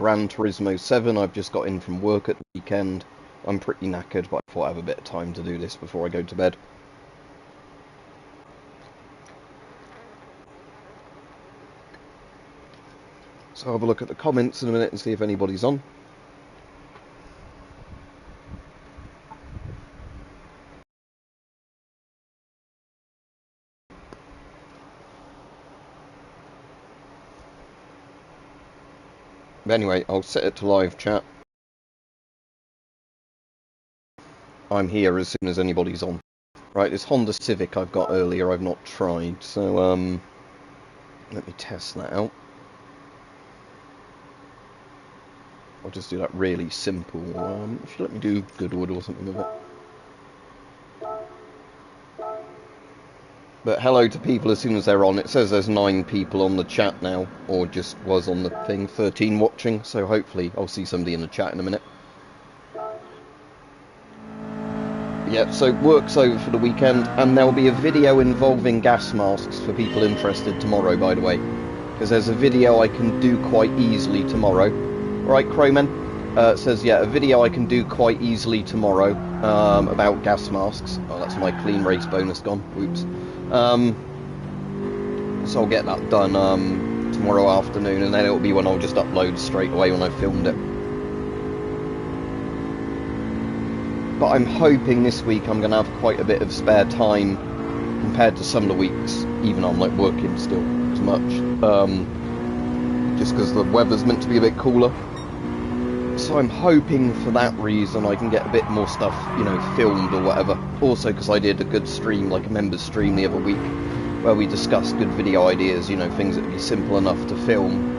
Gran Turismo 7. I've just got in from work at the weekend. I'm pretty knackered, but I thought I'd have a bit of time to do this before I go to bed. So I'll have a look at the comments in a minute and see if anybody's on. But anyway, I'll set it to live chat. I'm here as soon as anybody's on. Right, this Honda Civic I've got earlier I've not tried, so let me test that out. I'll just do that really simple. Actually, let me do Goodwood or something with it. But hello to people as soon as they're on. It says there's 9 people on the chat now, or just was on the thing, 13 watching, so hopefully I'll see somebody in the chat in a minute. Yeah, so work's over for the weekend, and there'll be a video involving gas masks for people interested tomorrow, by the way. Because there's a video I can do quite easily tomorrow. Right, Crowman? It says, yeah, a video I can do quite easily tomorrow about gas masks. Oh, that's my clean race bonus gone. Whoops. So I'll get that done tomorrow afternoon, and then it'll be when I'll just upload straight away when I've filmed it. But I'm hoping this week I'm going to have quite a bit of spare time compared to some of the weeks, even I'm like working still as much. Just because the weather's meant to be a bit cooler. So I'm hoping for that reason I can get a bit more stuff, you know, filmed or whatever. Also because I did a good stream, like a members stream the other week, where we discussed good video ideas, you know, things that would be simple enough to film,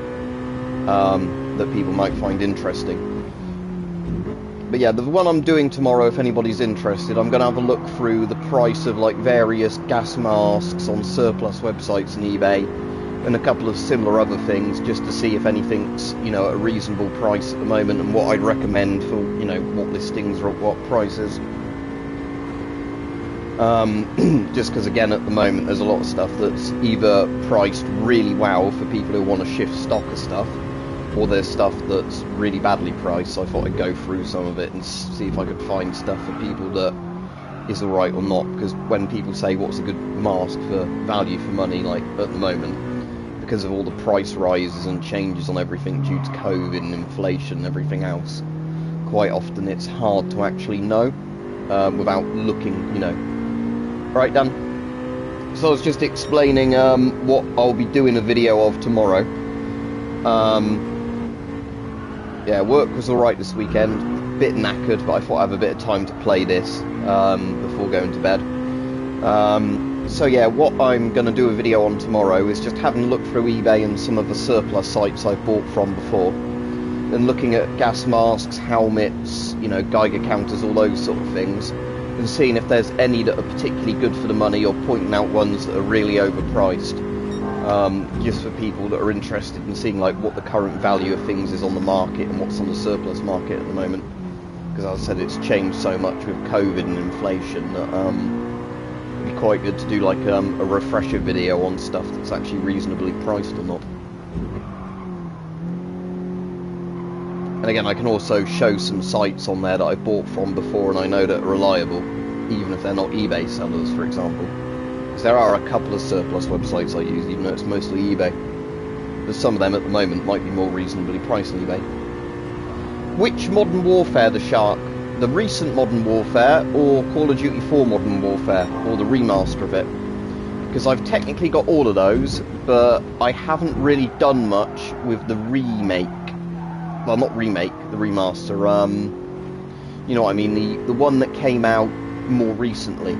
that people might find interesting. But yeah, the one I'm doing tomorrow, if anybody's interested, I'm going to have a look through the price of like various gas masks on surplus websites and eBay, and a couple of similar other things, just to see if anything's, you know, at a reasonable price at the moment, and what I'd recommend for, you know, what listings or what prices. Just because, again, at the moment, there's a lot of stuff that's either priced really well for people who want to shift stock of stuff, or there's stuff that's really badly priced, so I thought I'd go through some of it and see if I could find stuff for people that is alright or not, because when people say what's a good mask for value for money, like at the moment, because of all the price rises and changes on everything due to COVID and inflation and everything else, quite often it's hard to actually know without looking, you know. Right, Dan? So I was just explaining what I'll be doing a video of tomorrow. Yeah, work was alright this weekend, bit knackered, but I thought I'd have a bit of time to play this before going to bed. So yeah, what I'm going to do a video on tomorrow is just having a look through eBay and some of the surplus sites I've bought from before, and looking at gas masks, helmets, you know, Geiger counters, all those sort of things, and seeing if there's any that are particularly good for the money, or pointing out ones that are really overpriced, just for people that are interested in seeing like what the current value of things is on the market and what's on the surplus market at the moment. Because as I said, it's changed so much with COVID and inflation that it'd be quite good to do like a refresher video on stuff that's actually reasonably priced or not. And again, I can also show some sites on there that I bought from before and I know that are reliable, even if they're not eBay sellers, for example. Because there are a couple of surplus websites I use, even though it's mostly eBay. But some of them at the moment might be more reasonably priced on eBay. Which Modern Warfare, the Shark? The recent Modern Warfare, or Call of Duty 4 Modern Warfare, or the remaster of it? Because I've technically got all of those, but I haven't really done much with the remake. Well, not remake, the remaster. You know what I mean, the one that came out more recently.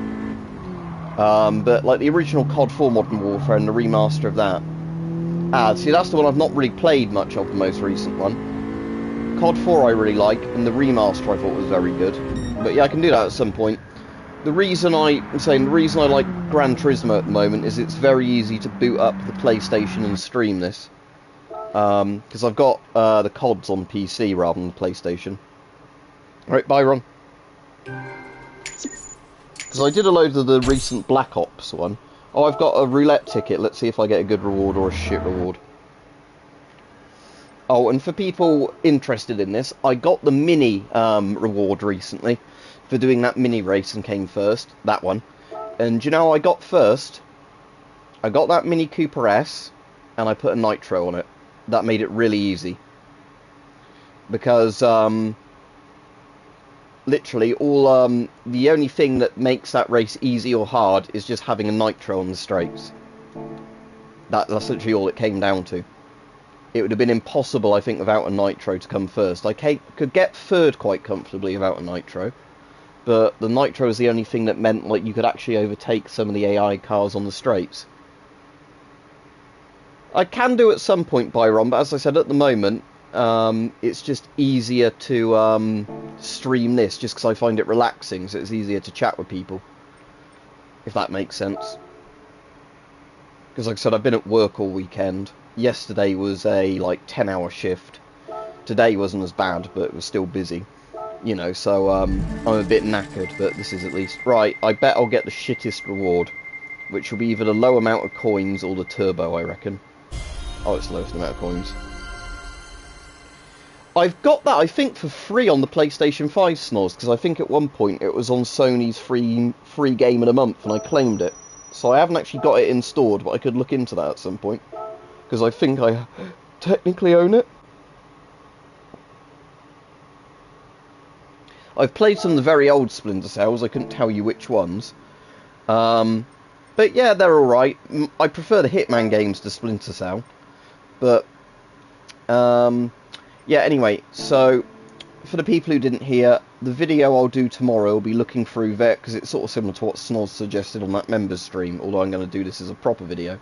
But like the original COD 4 Modern Warfare and the remaster of that. See, that's the one I've not really played much of, the most recent one. COD 4 I really like, and the remaster I thought was very good. But yeah, I can do that at some point. The reason I like Gran Turismo at the moment is it's very easy to boot up the PlayStation and stream this. Because I've got the CODs on PC rather than the PlayStation. Right, Byron. Because I did a load of the recent Black Ops one. Oh, I've got a roulette ticket. Let's see if I get a good reward or a shit reward. Oh, and for people interested in this, I got the mini reward recently for doing that mini race and came first. That one. And you know I got first? I got that Mini Cooper S, and I put a nitro on it. That made it really easy. Because, literally, the only thing that makes that race easy or hard is just having a nitro on the straights. That's literally all it came down to. It would have been impossible, I think, without a nitro to come first. I could get third quite comfortably without a nitro, but the nitro is the only thing that meant like you could actually overtake some of the AI cars on the straights. I can do at some point, Byron, but as I said, at the moment, it's just easier to stream this, just because I find it relaxing, so it's easier to chat with people, if that makes sense. Because like I said, I've been at work all weekend. Yesterday was a, 10-hour shift. Today wasn't as bad, but it was still busy. You know, so, I'm a bit knackered, but this is at least... Right, I bet I'll get the shittest reward, which will be either the low amount of coins or the turbo, I reckon. Oh, it's the lowest amount of coins. I've got that, I think, for free on the PlayStation 5, Snoz, because I think at one point it was on Sony's free game in a month, and I claimed it. So I haven't actually got it installed, but I could look into that at some point. Because I think I technically own it. I've played some of the very old Splinter Cells, I couldn't tell you which ones. But yeah, they're alright. I prefer the Hitman games to Splinter Cell. But, yeah, anyway, so, for the people who didn't hear, the video I'll do tomorrow will be looking through there, because it's sort of similar to what Snoz suggested on that members stream, although I'm going to do this as a proper video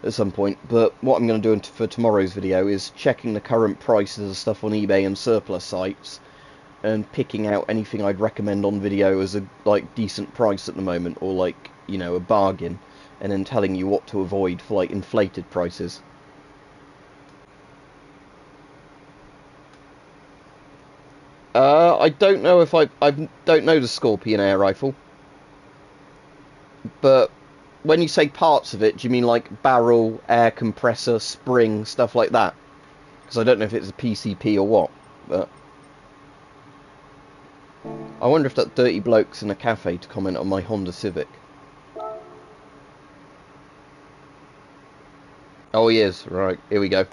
at some point. But what I'm going to do for tomorrow's video is checking the current prices of stuff on eBay and surplus sites, and picking out anything I'd recommend on video as a, decent price at the moment, or, you know, a bargain, and then telling you what to avoid for, inflated prices. I don't know if I don't know the Scorpion air rifle, but when you say parts of it, do you mean like barrel, air compressor, spring, stuff like that? Because I don't know if it's a PCP or what, but I wonder if that dirty bloke's in a cafe to comment on my Honda Civic. Oh, he is. Right, here we go.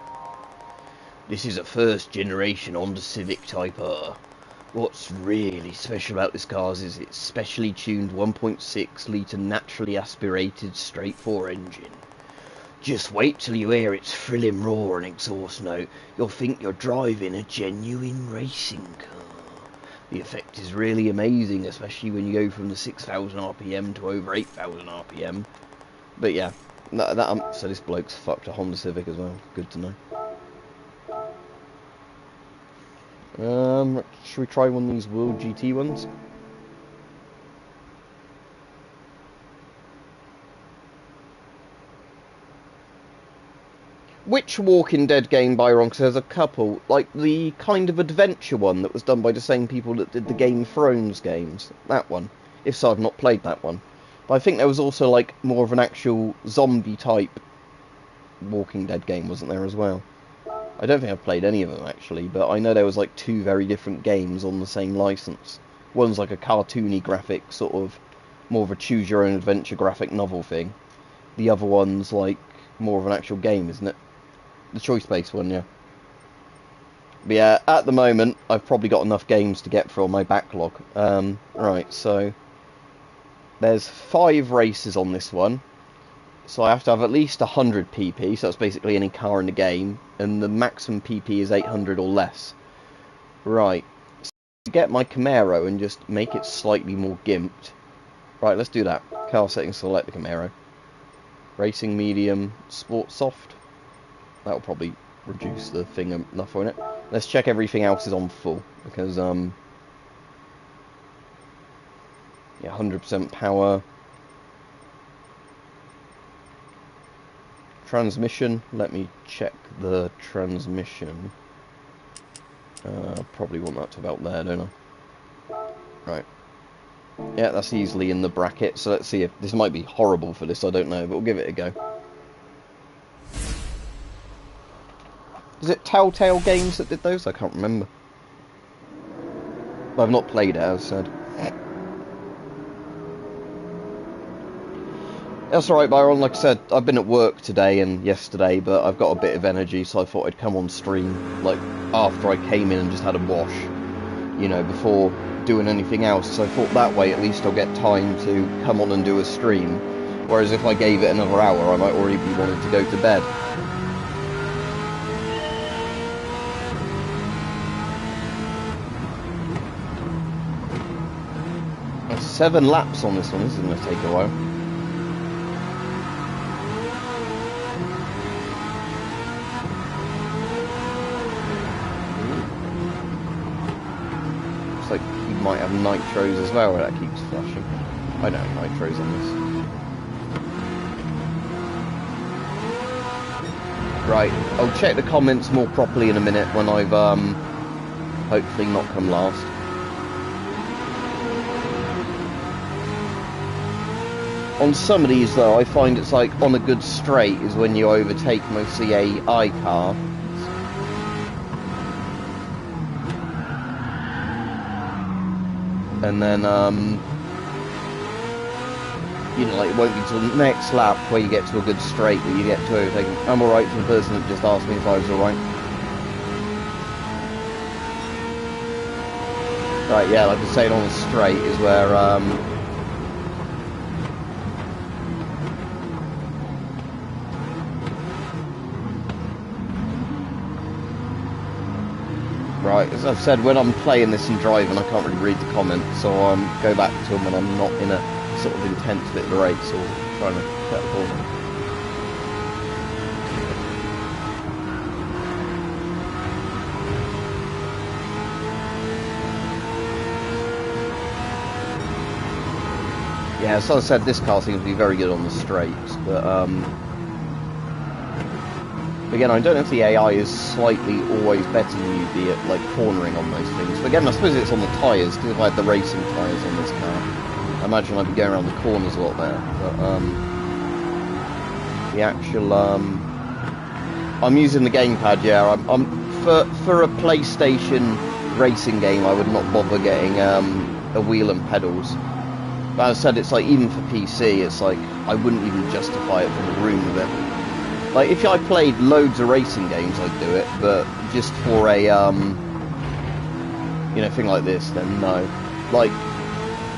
This is a first generation Honda Civic Type R. What's really special about this car is its specially tuned 1.6 litre naturally aspirated straight 4 engine. Just wait till you hear its thrilling roar and exhaust note. You'll think you're driving a genuine racing car. The effect is really amazing, especially when you go from the 6,000 RPM to over 8,000 RPM. But yeah, so this bloke's fucked a Honda Civic as well. Good to know. Should we try one of these World GT ones? Which Walking Dead game, Byron? Because there's a couple. Like the kind of adventure one that was done by the same people that did the Game of Thrones games. That one. If so, I've not played that one. But I think there was also like more of an actual zombie type Walking Dead game, wasn't there, as well? I don't think I've played any of them, actually, but I know there was like 2 very different games on the same license. One's like a cartoony graphic, sort of more of a choose-your-own-adventure graphic novel thing. The other one's like more of an actual game, isn't it? The choice-based one, yeah. But yeah, at the moment, I've probably got enough games to get through on my backlog. Right, so there's 5 races on this one. So I have to have at least 100 PP, so that's basically any car in the game, and the maximum PP is 800 or less. Right, so to get my Camaro and just make it slightly more gimped. Right, let's do that. Car settings, select the Camaro. Racing, medium, sport, soft. That'll probably reduce the thing enough on it. Let's check everything else is on full, because, yeah, 100% power. Transmission, let me check the transmission. Probably want that to about there, don't I? Right. Yeah, that's easily in the bracket, so let's see if... This might be horrible for this, I don't know, but we'll give it a go. Was it Telltale Games that did those? I can't remember. I've not played it, as I said. That's alright, Byron. Like I said, I've been at work today and yesterday, but I've got a bit of energy, so I thought I'd come on stream, like, after I came in and just had a wash, you know, before doing anything else. So I thought that way at least I'll get time to come on and do a stream. Whereas if I gave it another hour, I might already be wanting to go to bed. That's 7 laps on this one. This is going to take a while. Looks like you might have nitros as well, where that keeps flashing. I don't have nitros on this. Right, I'll check the comments more properly in a minute when I've hopefully not come last. On some of these though, I find it's like on a good straight is when you overtake mostly a car. And then you know, like it won't be till the next lap where you get to a good straight where you get to overtake. I'm alright for the person that just asked me if I was alright. Right, yeah, like I was saying, on the straight is where right, as I've said, when I'm playing this and driving, I can't really read the comments, so go back to them when I'm not in a sort of intense bit of the race or trying to cut the corner. Yeah, so as I said, this car seems to be very good on the straights, but again, I don't know if the AI is slightly always better than you be at like cornering on those things. But again, I suppose it's on the tyres, because if I had the racing tyres on this car, I imagine I'd be going around the corners a lot better. But the actual I'm using the gamepad. Yeah, I'm for a PlayStation racing game, I would not bother getting a wheel and pedals. But as I said, it's like even for PC, it's like I wouldn't even justify it for the room of it. Like if I played loads of racing games, I'd do it, but just for a you know, thing like this, then no. Like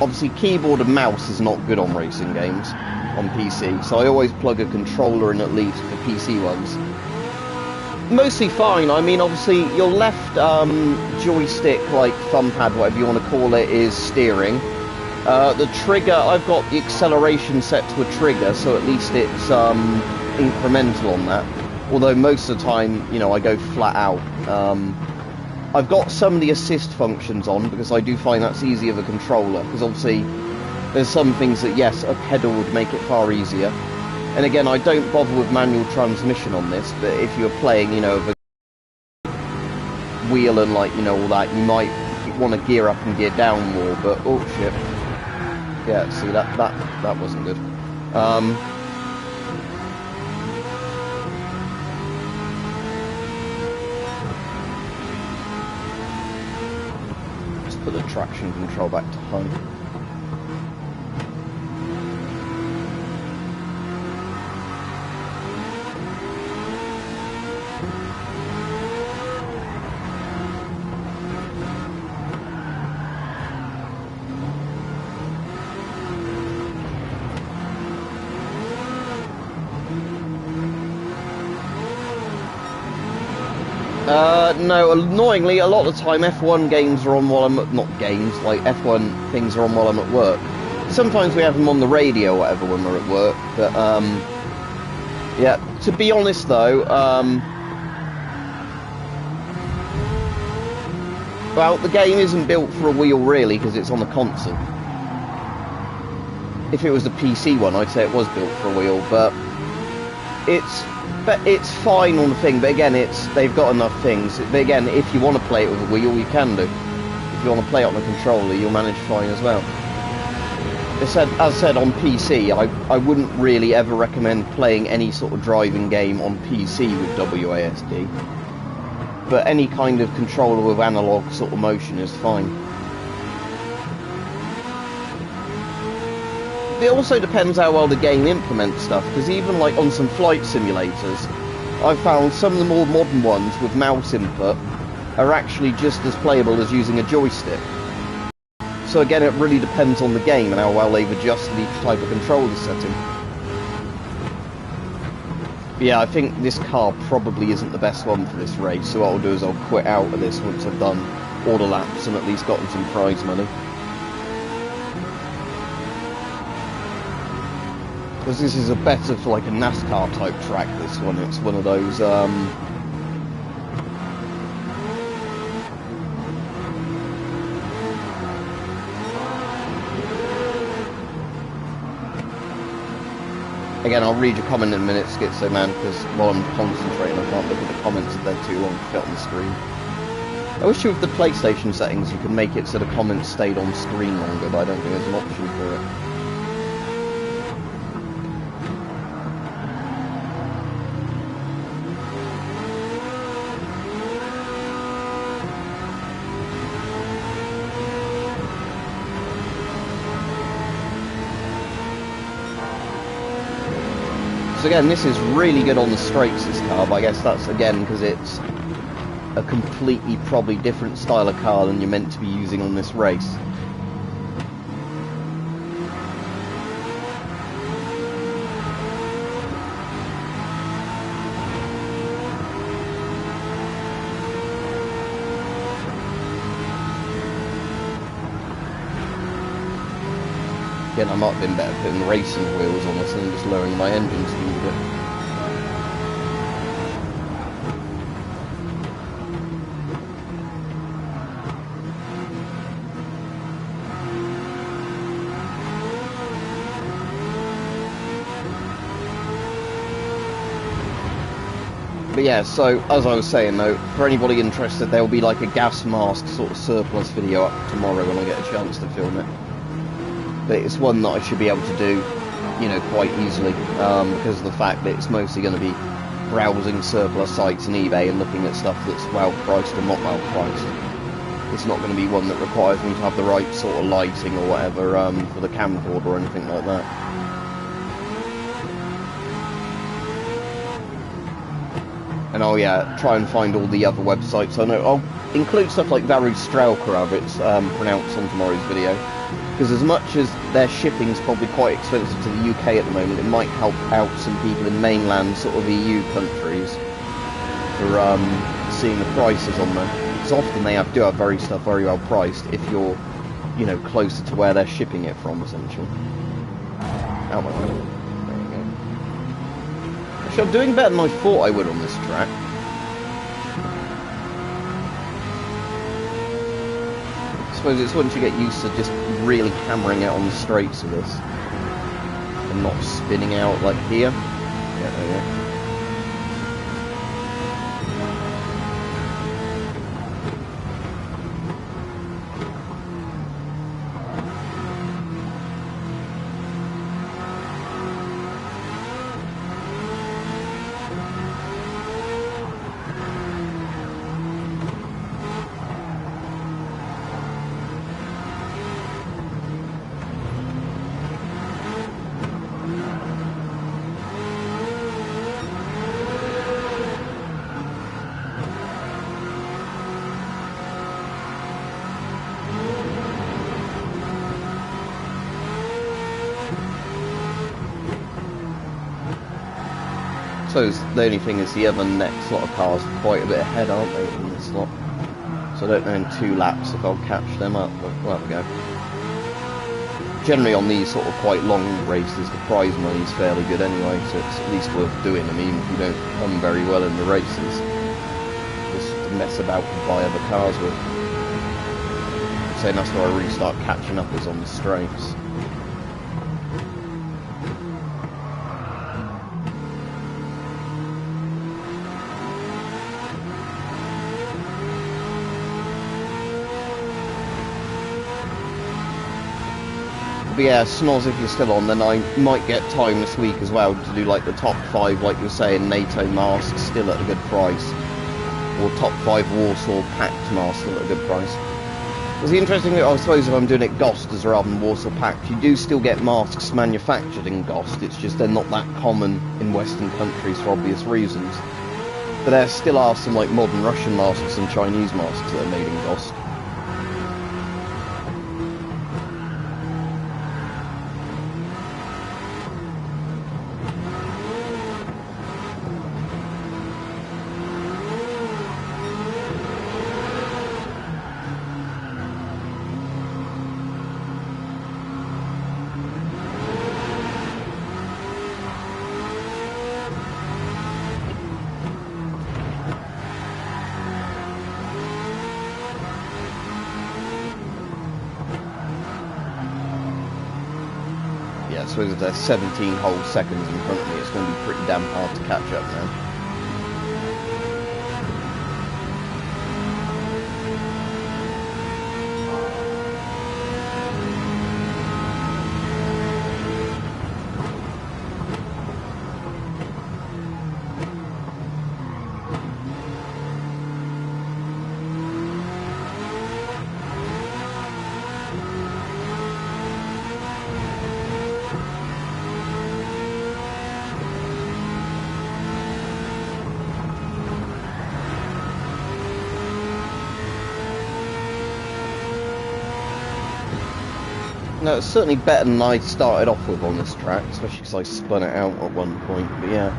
obviously keyboard and mouse is not good on racing games on PC, so I always plug a controller in at least for PC ones. Mostly fine. I mean, obviously your left joystick, like thumb pad, whatever you want to call it, is steering. The trigger, I've got the acceleration set to a trigger, so at least it's incremental on that. Although most of the time, you know, I go flat out. I've got some of the assist functions on because I do find that's easier with a controller. Because obviously, there's some things that yes, a pedal would make it far easier. And again, I don't bother with manual transmission on this. But if you're playing, you know, with a wheel and like, you know, all that, you might want to gear up and gear down more. But oh shit. Yeah, see that wasn't good. Just put the traction control back to home. No, annoyingly, a lot of the time F1 games are on while I'm at, not games, like F1 things are on while I'm at work. Sometimes we have them on the radio or whatever when we're at work, but, yeah, to be honest though, well, the game isn't built for a wheel really, because it's on the console. If it was the PC one, I'd say it was built for a wheel, but it's fine on the thing, but again, they've got enough things. But again, if you want to play it with a wheel, you can do. If you want to play it on a controller, you'll manage fine as well. As I said, on PC, I wouldn't really ever recommend playing any sort of driving game on PC with WASD. but any kind of controller with analog sort of motion is fine. It also depends how well the game implements stuff, because even like on some flight simulators, I've found some of the more modern ones with mouse input are actually just as playable as using a joystick. So again, it really depends on the game and how well they've adjusted each type of controller setting. But yeah, I think this car probably isn't the best one for this race, so what I'll do is I'll quit out of this once I've done all the laps and at least gotten some prize money. Because this is a better for like a NASCAR type track, this one. It's one of those again, I'll read your comment in a minute, Schizo Man, because while I'm concentrating I can't look at the comments if they're too long to fit on the screen. I wish with the PlayStation settings you could make it so the comments stayed on screen longer, but I don't think there's an option for it. So again, this is really good on the straights, this car, but I guess that's again because it's a completely probably different style of car than you're meant to be using on this race. Again, I might have been better putting racing wheels on this and just lowering my engine speed a bit. But yeah, so as I was saying though, for anybody interested, there will be like a gas mask sort of surplus video up tomorrow when I get a chance to film it. But it's one that I should be able to do, you know, quite easily, because of the fact that it's mostly going to be browsing surplus sites and eBay and looking at stuff that's well priced or not well priced. It's not going to be one that requires me to have the right sort of lighting or whatever for the camcorder or anything like that. And oh yeah, try and find all the other websites. I know I'll include stuff like Varu Strelka, however it's pronounced on tomorrow's video. Because as much as their shipping's probably quite expensive to the UK at the moment, it might help out some people in mainland sort of EU countries for seeing the prices on there. Because often they do have stuff very well priced if you're, you know, closer to where they're shipping it from, essentially. Oh my god. There we go. Actually, I'm doing better than I thought I would on this track. I suppose it's once you get used to just really hammering out on the straights of this and not spinning out like here. Yeah, there we go. So the only thing is the other next lot of cars are quite a bit ahead, aren't they, in this lot? So I don't know in 2 laps if I'll catch them up, but well, there we go. Generally on these sort of quite long races, the prize money is fairly good anyway, so it's at least worth doing. I mean, if you don't come very well in the races, just to mess about and buy other cars with. I'm saying that's where I really start catching up is on the straights. But yeah, Snoz, if you're still on, then I might get time this week as well to do like the top 5, like you're saying, NATO masks, still at a good price. or top 5 Warsaw packed masks at a good price. Because the interesting thing, I suppose, if I'm doing it GOST rather than Warsaw packed, you do still get masks manufactured in GOST. It's just they're not that common in Western countries for obvious reasons. But there still are some like modern Russian masks and Chinese masks that are made in GOST. I suppose if they're 17 whole seconds in front of me, it's going to be pretty damn hard to catch up now. No, it's certainly better than I started off with on this track, especially because I spun it out at one point. But yeah,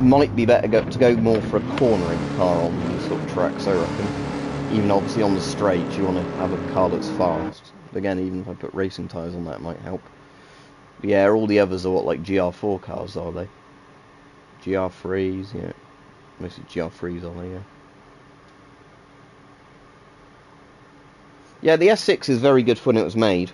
might be better to go more for a cornering car on these sort of tracks, I reckon. Even obviously on the straight, you want to have a car that's fast. But again, even if I put racing tyres on that, it might help. But yeah, all the others are what, like GR4 cars, are they? GR3s, yeah. Mostly GR3s, are they, yeah. Yeah, the S6 is very good for when it was made.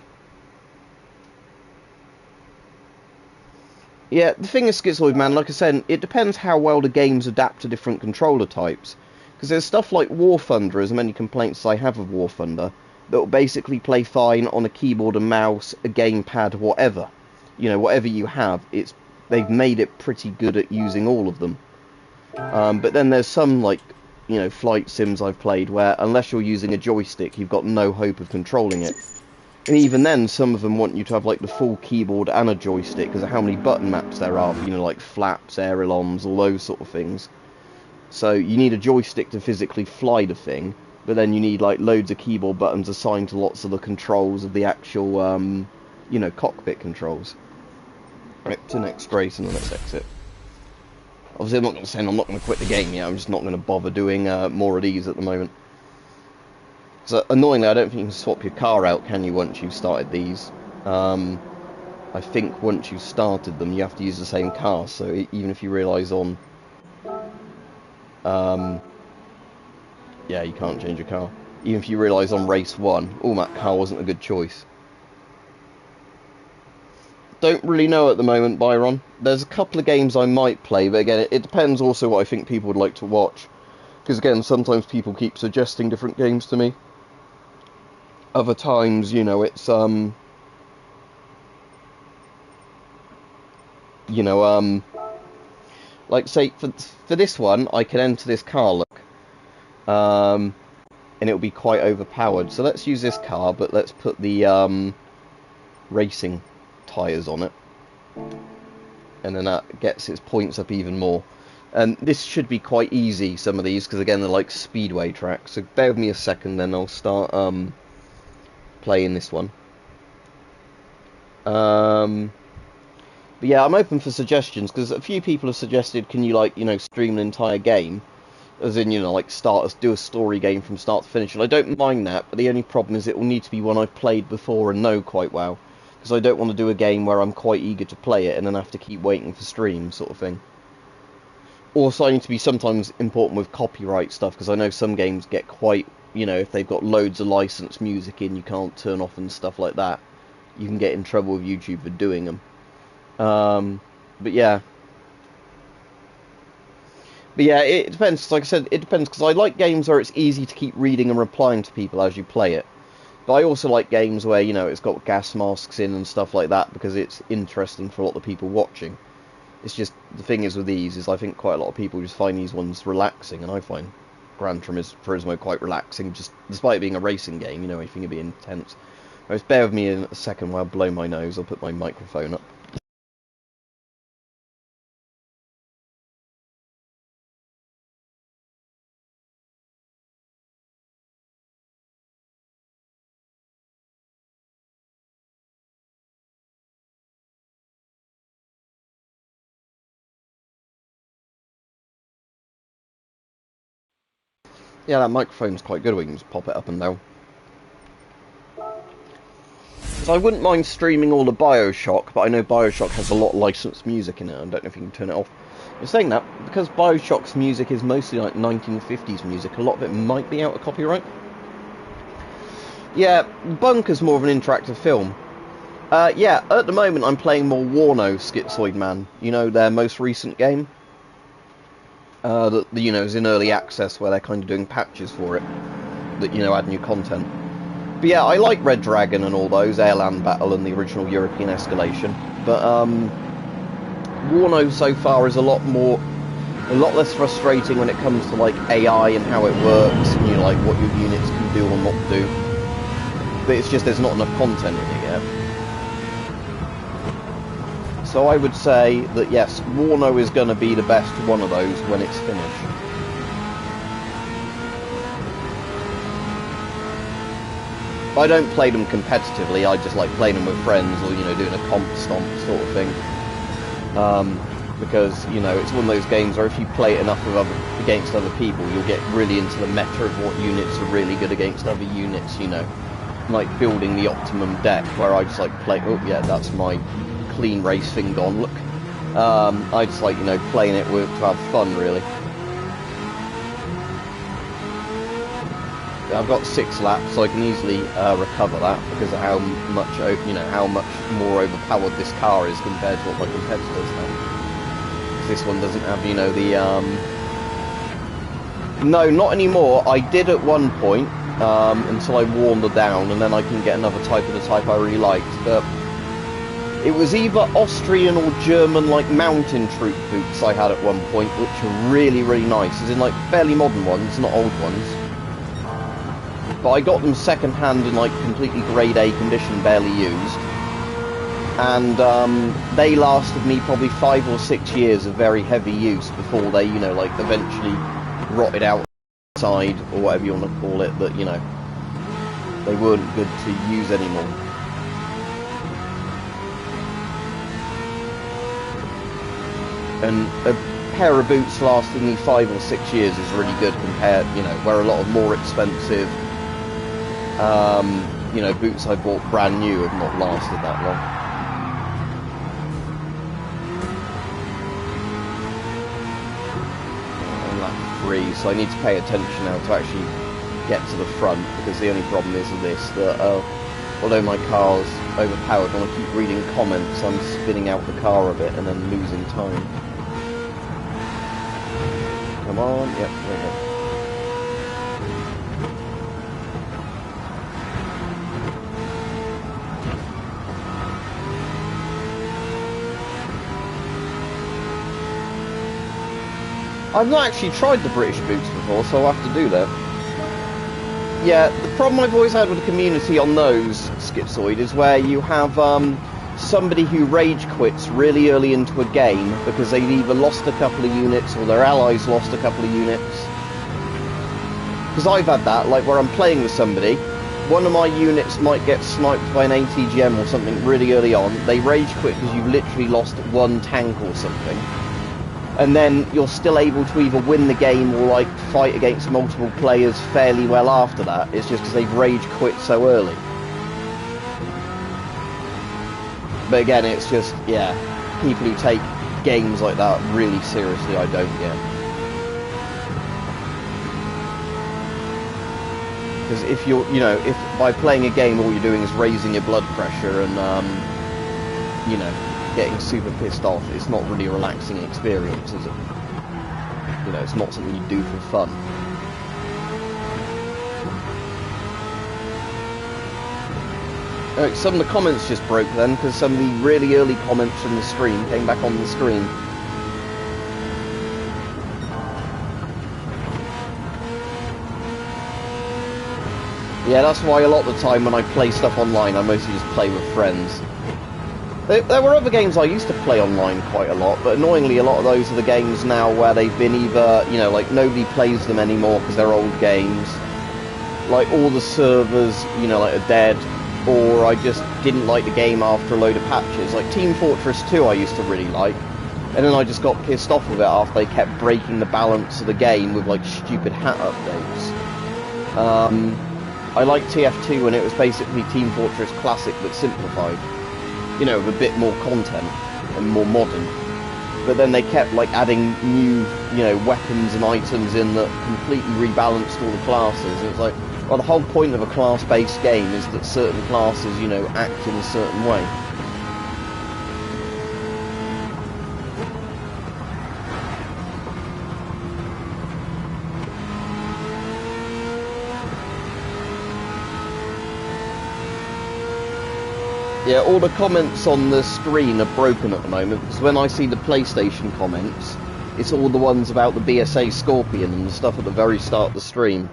Yeah, the thing is, Schizoid Man, like I said, it depends how well the games adapt to different controller types. Because there's stuff like War Thunder, as many complaints as I have of War Thunder, that will basically play fine on a keyboard and mouse, a gamepad, whatever. You know, whatever you have, they've made it pretty good at using all of them. But then there's some, like, you know, flight sims I've played where, unless you're using a joystick, you've got no hope of controlling it. And even then, some of them want you to have, like, the full keyboard and a joystick because of how many button maps there are, you know, like flaps, ailerons, all those sort of things. So you need a joystick to physically fly the thing, but then you need, like, loads of keyboard buttons assigned to lots of the controls of the actual, you know, cockpit controls. Right, to next race and the next exit. Obviously, I'm not going to say I'm not going to quit the game yet, I'm just not going to bother doing more of these at the moment. So, annoyingly, I don't think you can swap your car out, can you, once you've started these? I think once you've started them, you have to use the same car, so even if you realise on... yeah, you can't change your car. Even if you realise on race 1, oh, that car wasn't a good choice. Don't really know at the moment, Byron. There's a couple of games I might play, but again, it depends also what I think people would like to watch. Because again, sometimes people keep suggesting different games to me. Other times, you know, it's, you know, like, say, for this one, I can enter this car, look. And it'll be quite overpowered. So let's use this car, but let's put the, racing tyres on it. And then that gets its points up even more. And this should be quite easy, some of these, because again, they're like Speedway tracks. So bear with me a second, then I'll start, playing this one. But yeah, I'm open for suggestions, because a few people have suggested, can you, like, you know, stream an entire game? As in, you know, like, do a story game from start to finish. And I don't mind that, but the only problem is it will need to be one I've played before and know quite well. Because I don't want to do a game where I'm quite eager to play it and then have to keep waiting for stream, sort of thing. Also, I need to be sometimes important with copyright stuff, because I know some games get quite, you know, if they've got loads of licensed music in, you can't turn off and stuff like that. You can get in trouble with YouTube for doing them. But yeah. But yeah, it depends. Like I said, it depends, because I like games where it's easy to keep reading and replying to people as you play it. But I also like games where, you know, it's got gas masks in and stuff like that, because it's interesting for a lot of people watching. It's just, the thing is with these, is I think quite a lot of people just find these ones relaxing, and I find Gran Turismo quite relaxing, just despite it being a racing game, you know, I think it'd be intense. Just bear with me in a second while I blow my nose. I'll put my microphone up. Yeah, that microphone's quite good. We can just pop it up and down. So I wouldn't mind streaming all the Bioshock, but I know Bioshock has a lot of licensed music in it. I don't know if you can turn it off. I'm saying that, because Bioshock's music is mostly like 1950s music, a lot of it might be out of copyright. Yeah, Bunker's more of an interactive film. Yeah, at the moment I'm playing more Warno Schizoid Man. You know, their most recent game? That, you know, is in early access where they're kind of doing patches for it. That, you know, add new content. But yeah, I like Red Dragon and all those, Airland Battle and the original European Escalation. But, Warno so far is a lot less frustrating when it comes to, like, AI and how it works, and, you know, like, what your units can do or not do. But it's just there's not enough content in it yet. So I would say that, yes, Warno is going to be the best one of those when it's finished. I don't play them competitively, I just like playing them with friends or, you know, doing a comp stomp sort of thing. Because, you know, it's one of those games where if you play it enough against other people, you'll get really into the meta of what units are really good against other units, you know. Like building the optimum deck, where I just like play, oh yeah, that's my clean race thing gone, look. I just like, you know, playing it to have fun, really. I've got 6 laps, so I can easily recover that because of how much, you know, how much more overpowered this car is compared to what my competitors have. This one doesn't have, you know, the no, not anymore. I did at one point until I worn her down, and then I can get another type of the type I really liked. But it was either Austrian or German, like mountain troop boots I had at one point, which are really, really nice. As in, like, fairly modern ones, not old ones. But I got them second-hand in, like, completely grade A condition, barely used. And they lasted me probably 5 or 6 years of very heavy use before they, you know, like, eventually rotted outside, or whatever you want to call it, that, you know, they weren't good to use anymore. And a pair of boots lasting me 5 or 6 years is really good compared, you know, where a lot of more expensive, you know, boots I bought brand new have not lasted that long. And lap 3, so I need to pay attention now to actually get to the front, because the only problem is with this, that although my car's overpowered, when I keep reading comments, I'm spinning out the car a bit and then losing time. Come on, yep, there we go. I've not actually tried the British boots before, so I'll have to do that. Yeah, the problem I've always had with the community on those, Schizoid, is where you have somebody who rage quits really early into a game because they've either lost a couple of units or their allies lost a couple of units. Because I've had that, like where I'm playing with somebody, one of my units might get sniped by an ATGM or something really early on, they rage quit because you've literally lost one tank or something. And then you're still able to either win the game or like fight against multiple players fairly well after that. It's just because they've rage quit so early. But again, it's just, yeah, people who take games like that really seriously, I don't get. Because if you're, you know, if by playing a game all you're doing is raising your blood pressure and, you know, getting super pissed off, it's not really a relaxing experience, is it? You know, it's not something you do for fun. Some of the comments just broke then, because some of the really early comments from the stream came back on the screen. Yeah, that's why a lot of the time when I play stuff online, I mostly just play with friends. There were other games I used to play online quite a lot, but annoyingly a lot of those are the games now where they've been either, you know, like nobody plays them anymore because they're old games. Like all the servers, you know, like are dead, or I just didn't like the game after a load of patches. Like Team Fortress 2 I used to really like, and then I just got pissed off with it after they kept breaking the balance of the game with like stupid hat updates. I liked TF2 when it was basically Team Fortress Classic but simplified. You know, with a bit more content and more modern. But then they kept like adding new, you know, weapons and items in that completely rebalanced all the classes. It was like, well, the whole point of a class-based game is that certain classes, you know, act in a certain way. Yeah, all the comments on the screen are broken at the moment, because when I see the PlayStation comments, it's all the ones about the BSA Scorpion and the stuff at the very start of the stream.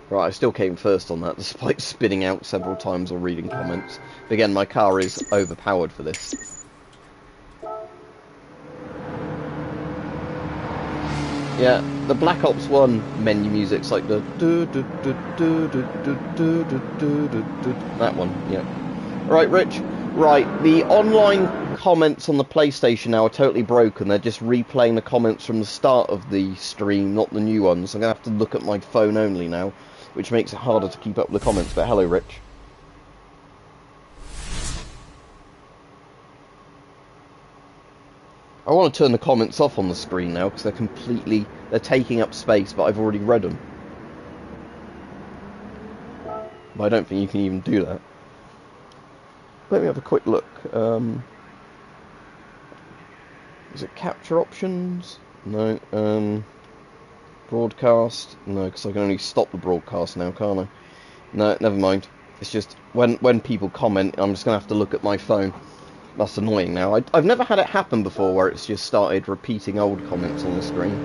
Right, I still came first on that, despite spinning out several times or reading comments. But again, my car is overpowered for this. Yeah, the Black Ops 1 menu music's like the that one, yeah. Right, Rich. Right, the online comments on the PlayStation now are totally broken. They're just replaying the comments from the start of the stream, not the new ones. I'm going to have to look at my phone only now, which makes it harder to keep up with the comments. But hello, Rich. I want to turn the comments off on the screen now because they're taking up space, but I've already read them. But I don't think you can even do that. Let me have a quick look. Is it capture options? No. Broadcast? No, because I can only stop the broadcast now, can't I? No, never mind. It's just when people comment, I'm just going to have to look at my phone. That's annoying now. I've never had it happen before where it's just started repeating old comments on the screen.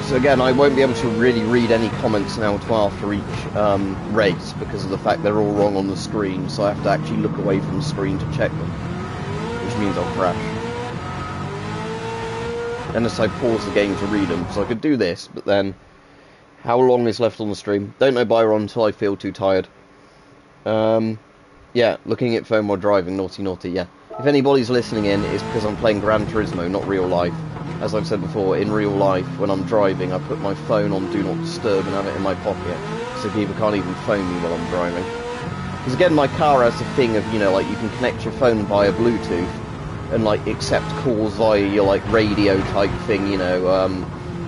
So again, I won't be able to really read any comments now until after each race because of the fact they're all wrong on the screen, so I have to actually look away from the screen to check them. Which means I'll crash. Unless I pause the game to read them. So I could do this, but then how long is left on the stream? Don't know Byron until I feel too tired. Yeah, looking at phone while driving, naughty naughty, yeah. If anybody's listening in, it's because I'm playing Gran Turismo, not real life. As I've said before, in real life, when I'm driving, I put my phone on Do Not Disturb and have it in my pocket, so people can't even phone me while I'm driving. Because again, my car has the thing of, you know, like, you can connect your phone via Bluetooth and, like, accept calls via your, like, radio type thing, you know,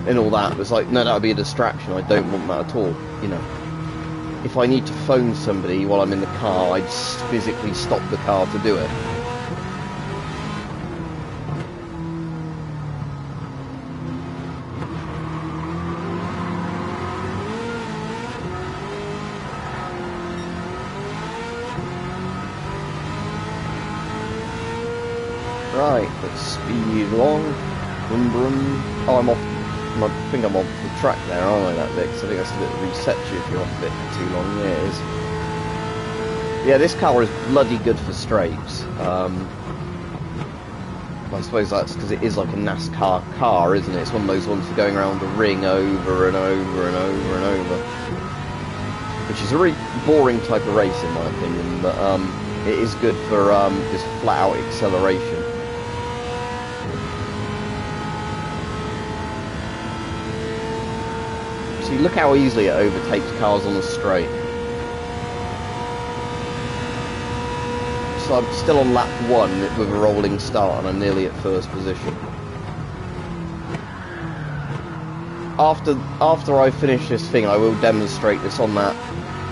and all that. It's like, no, that would be a distraction. I don't want that at all, you know. If I need to phone somebody while I'm in the car, I'd physically stop the car to do it. Right, let's speed along. Brum brum. Oh, I'm off. I think I'm off the track there, aren't I, that bit? 'Cause I think that's a bit of reset you if you're off a bit for too long. Yeah, it is. Yeah, this car is bloody good for straights. I suppose that's because it is like a NASCAR car, isn't it? It's one of those ones for going around the ring over and over and over and over. Which is a really boring type of race in my opinion, but it is good for just flat out acceleration. See, look how easily it overtakes cars on the straight. So I'm still on lap 1 with a rolling start and I'm nearly at first position. After I finish this thing, I will demonstrate this on that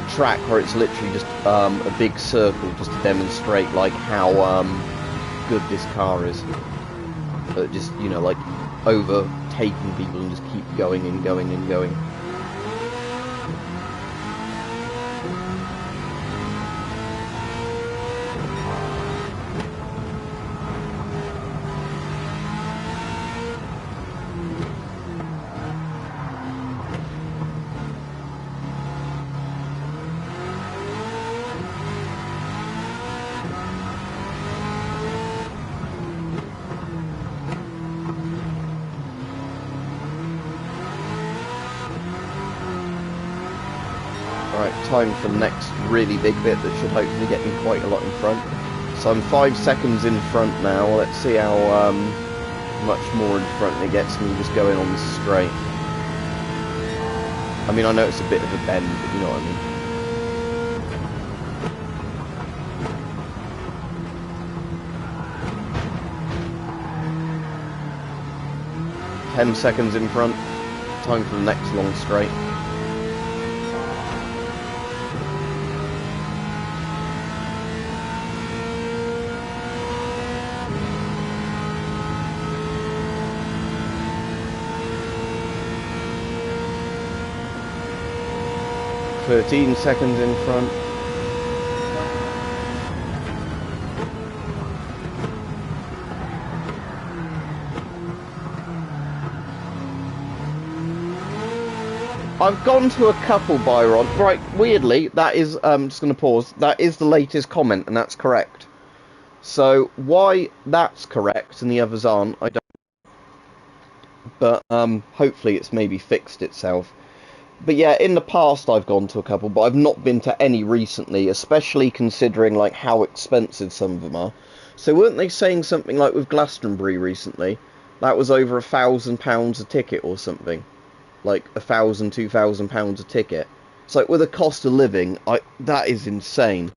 track where it's literally just a big circle, just to demonstrate like how good this car is. Just, you know, like overtaking people and just keep going and going and going. Time for the next really big bit that should hopefully get me quite a lot in front. So I'm 5 seconds in front now. Let's see how much more in front it gets me just going on the straight. I mean, I know it's a bit of a bend, but you know what I mean. 10 seconds in front. Time for the next long straight. Thirteen seconds in front. I've gone to a couple, Byron. Right, weirdly, that is, just going to pause, that is the latest comment, and that's correct. So, why that's correct and the others aren't, I don't know. But, hopefully it's maybe fixed itself. But yeah, in the past I've gone to a couple, but I've not been to any recently, especially considering, like, how expensive some of them are. So weren't they saying something like with Glastonbury recently? That was over £1,000 a ticket or something. Like, £1,000, £2,000 a ticket. It's like, with the cost of living, that is insane.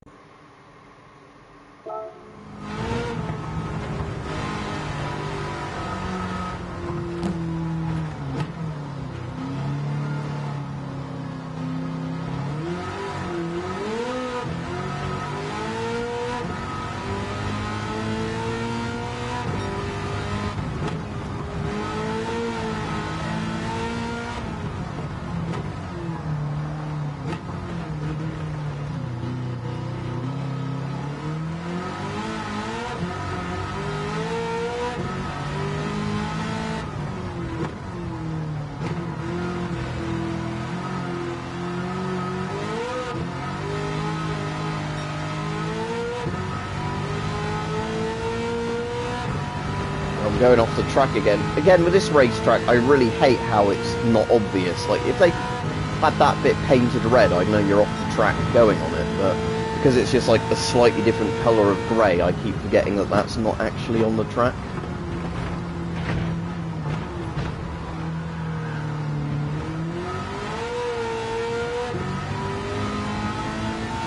Going off the track again. Again, with this racetrack, I really hate how it's not obvious. Like, if they had that bit painted red, I'd know you're off the track going on it, but because it's just like a slightly different colour of grey, I keep forgetting that that's not actually on the track.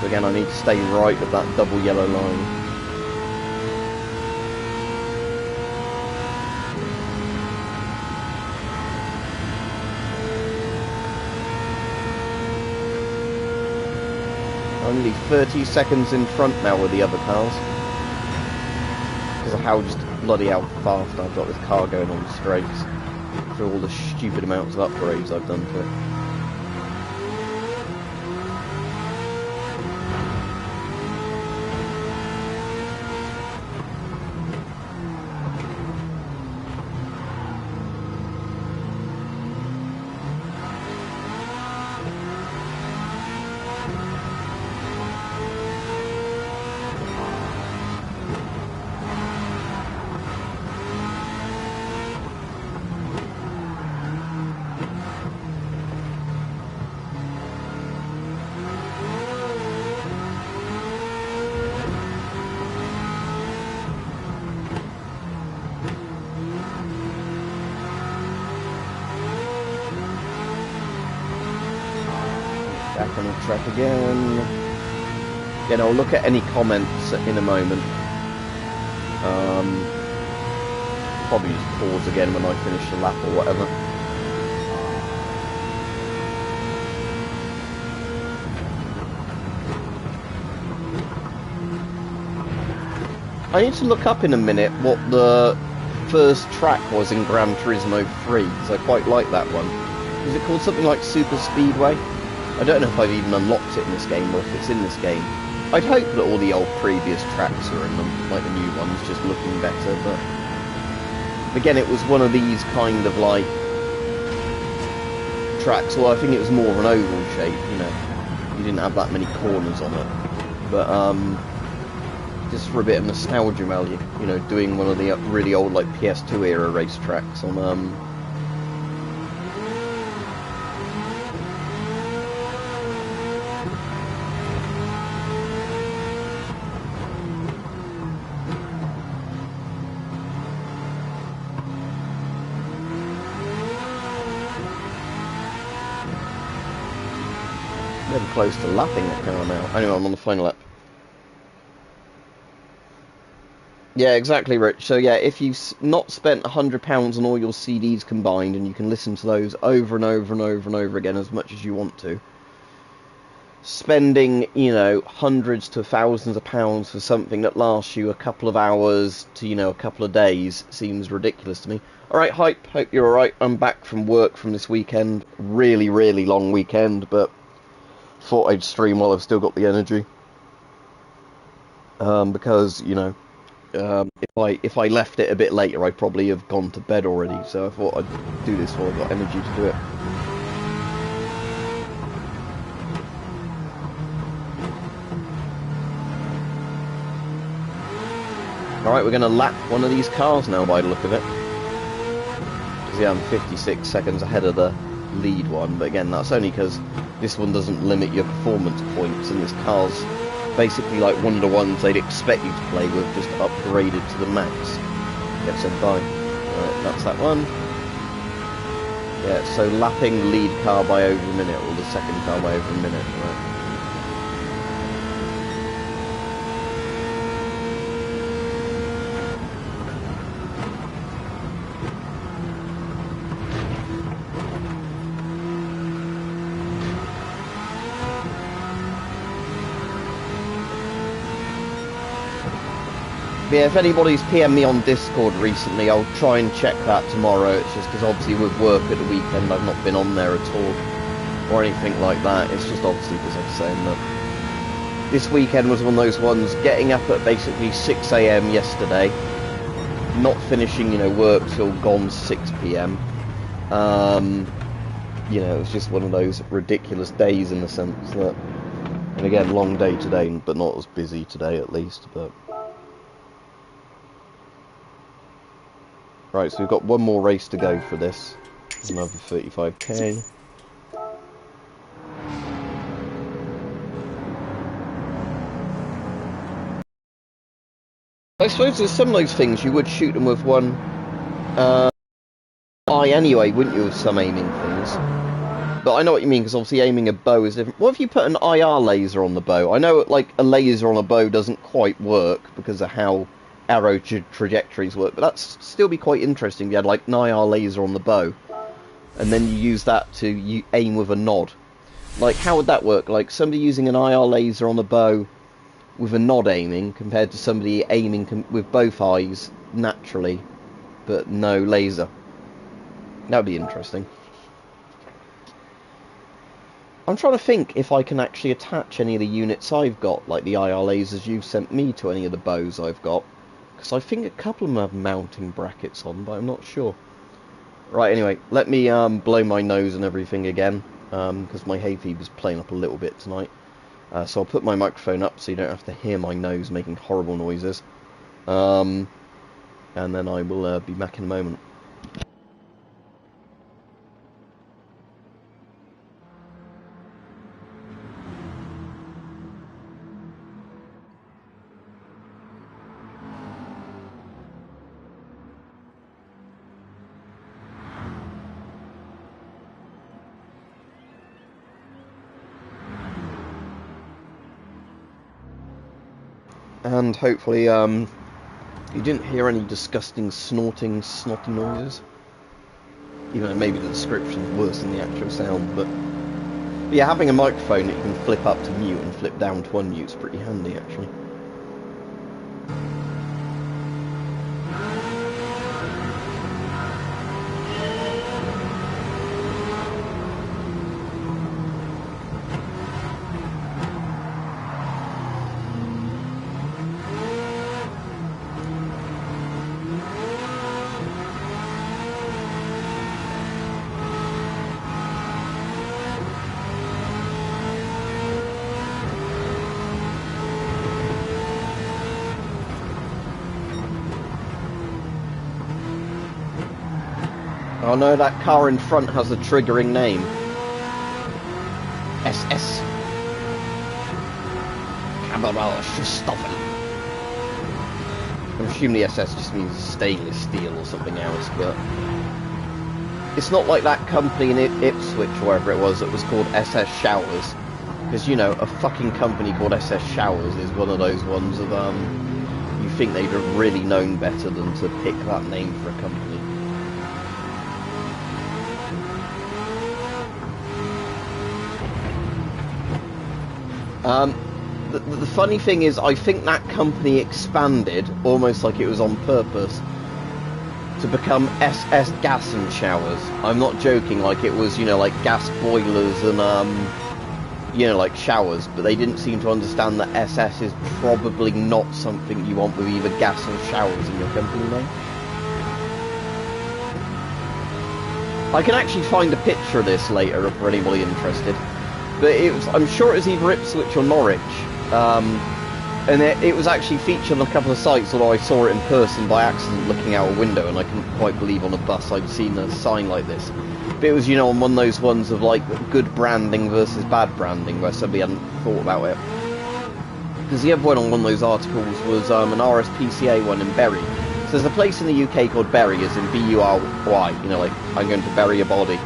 So again, I need to stay right at that double yellow line. Only 30 seconds in front now with the other cars. Because of how just bloody how fast I've got this car going on the straights. For all the stupid amounts of upgrades I've done to it. Back on the track again. Again, I'll look at any comments in a moment. Probably just pause again when I finish the lap or whatever. I need to look up in a minute what the first track was in Gran Turismo 3, because I quite like that one. Is it called something like Super Speedway? I don't know if I've even unlocked it in this game, or if it's in this game. I'd hope that all the old previous tracks are in them, like the new ones, just looking better, but... Again, it was one of these kind of, like, tracks, well, I think it was more of an oval shape, you know. You didn't have that many corners on it. But, just for a bit of nostalgia value, you know, doing one of the really old, like, PS2 era race tracks on, never close to lapping the car now. Anyway, I'm on the final lap. Yeah, exactly, Rich. So yeah, if you've not spent £100 on all your CDs combined, and you can listen to those over and over and over and over again as much as you want to, spending, you know, hundreds to thousands of pounds for something that lasts you a couple of hours to, you know, a couple of days seems ridiculous to me. Alright, Hype, hope you're alright. I'm back from work from this weekend. Really, really long weekend, but thought I'd stream while I've still got the energy. Because, you know, if I left it a bit later, I'd probably have gone to bed already, so I thought I'd do this while I've got energy to do it. Alright, we're going to lap one of these cars now by the look of it. Because yeah, I'm 56 seconds ahead of the lead one, but again, that's only because this one doesn't limit your performance points, and this car's basically like one of the ones they'd expect you to play with, just upgraded to the max. Get said bye. Alright, that's that one. Yeah, so lapping the lead car by over a minute, or the second car by over a minute, right. Yeah, if anybody's PM'd me on Discord recently, I'll try and check that tomorrow. It's just because obviously with work at the weekend I've not been on there at all, or anything like that. It's just obviously because I'm saying that this weekend was one of those ones, getting up at basically 6 AM yesterday, not finishing, you know, work till gone 6 PM. You know, it was just one of those ridiculous days in the sense that, and again, long day today, but not as busy today at least, but... Right, so we've got one more race to go for this. Another 35k. I suppose there's some of those things you would shoot them with one eye anyway, wouldn't you, with some aiming things? But I know what you mean, because obviously aiming a bow is different. What if you put an IR laser on the bow? I know, like, a laser on a bow doesn't quite work because of how arrow trajectories work, but that'd still be quite interesting if you had like an IR laser on the bow and then you use that to aim with a nod. Like, how would that work? Like somebody using an IR laser on the bow with a nod aiming compared to somebody aiming with both eyes naturally but no laser. That'd be interesting. I'm trying to think if I can actually attach any of the units I've got, like the IR lasers you've sent me, to any of the bows I've got. Because I think a couple of them have mounting brackets on, but I'm not sure. Right, anyway, let me blow my nose and everything again, because my hay fever's playing up a little bit tonight. So I'll put my microphone up so you don't have to hear my nose making horrible noises. And then I will be back in a moment. And hopefully, you didn't hear any disgusting snorting, snotty noises. Even though maybe the description's worse than the actual sound, but yeah, having a microphone that you can flip up to mute and flip down to unmute is pretty handy, actually. Oh no, that car in front has a triggering name. SS. Kameradschutzstaffel. I'm assuming the SS just means stainless steel or something else, but it's not like that company in Ipswich or wherever it was that was called SS Showers. Because, you know, a fucking company called SS Showers is one of those ones of, you think they'd have really known better than to pick that name for a company. The funny thing is, I think that company expanded, almost like it was on purpose, to become SS Gas and Showers. I'm not joking, like it was, you know, like gas boilers and, you know, like showers, but they didn't seem to understand that SS is probably not something you want with either gas or showers in your company name. I can actually find a picture of this later for anybody interested. But it was, I'm sure it was either Ipswich or Norwich, and it was actually featured on a couple of sites, although I saw it in person by accident looking out a window, and I couldn't quite believe on a bus I'd seen a sign like this. But it was, you know, on one of those ones of like good branding versus bad branding, where somebody hadn't thought about it. Because the other one on one of those articles was an RSPCA one in Bury. So there's a place in the UK called Bury, as in B-U-R-Y, you know, like I'm going to bury a body.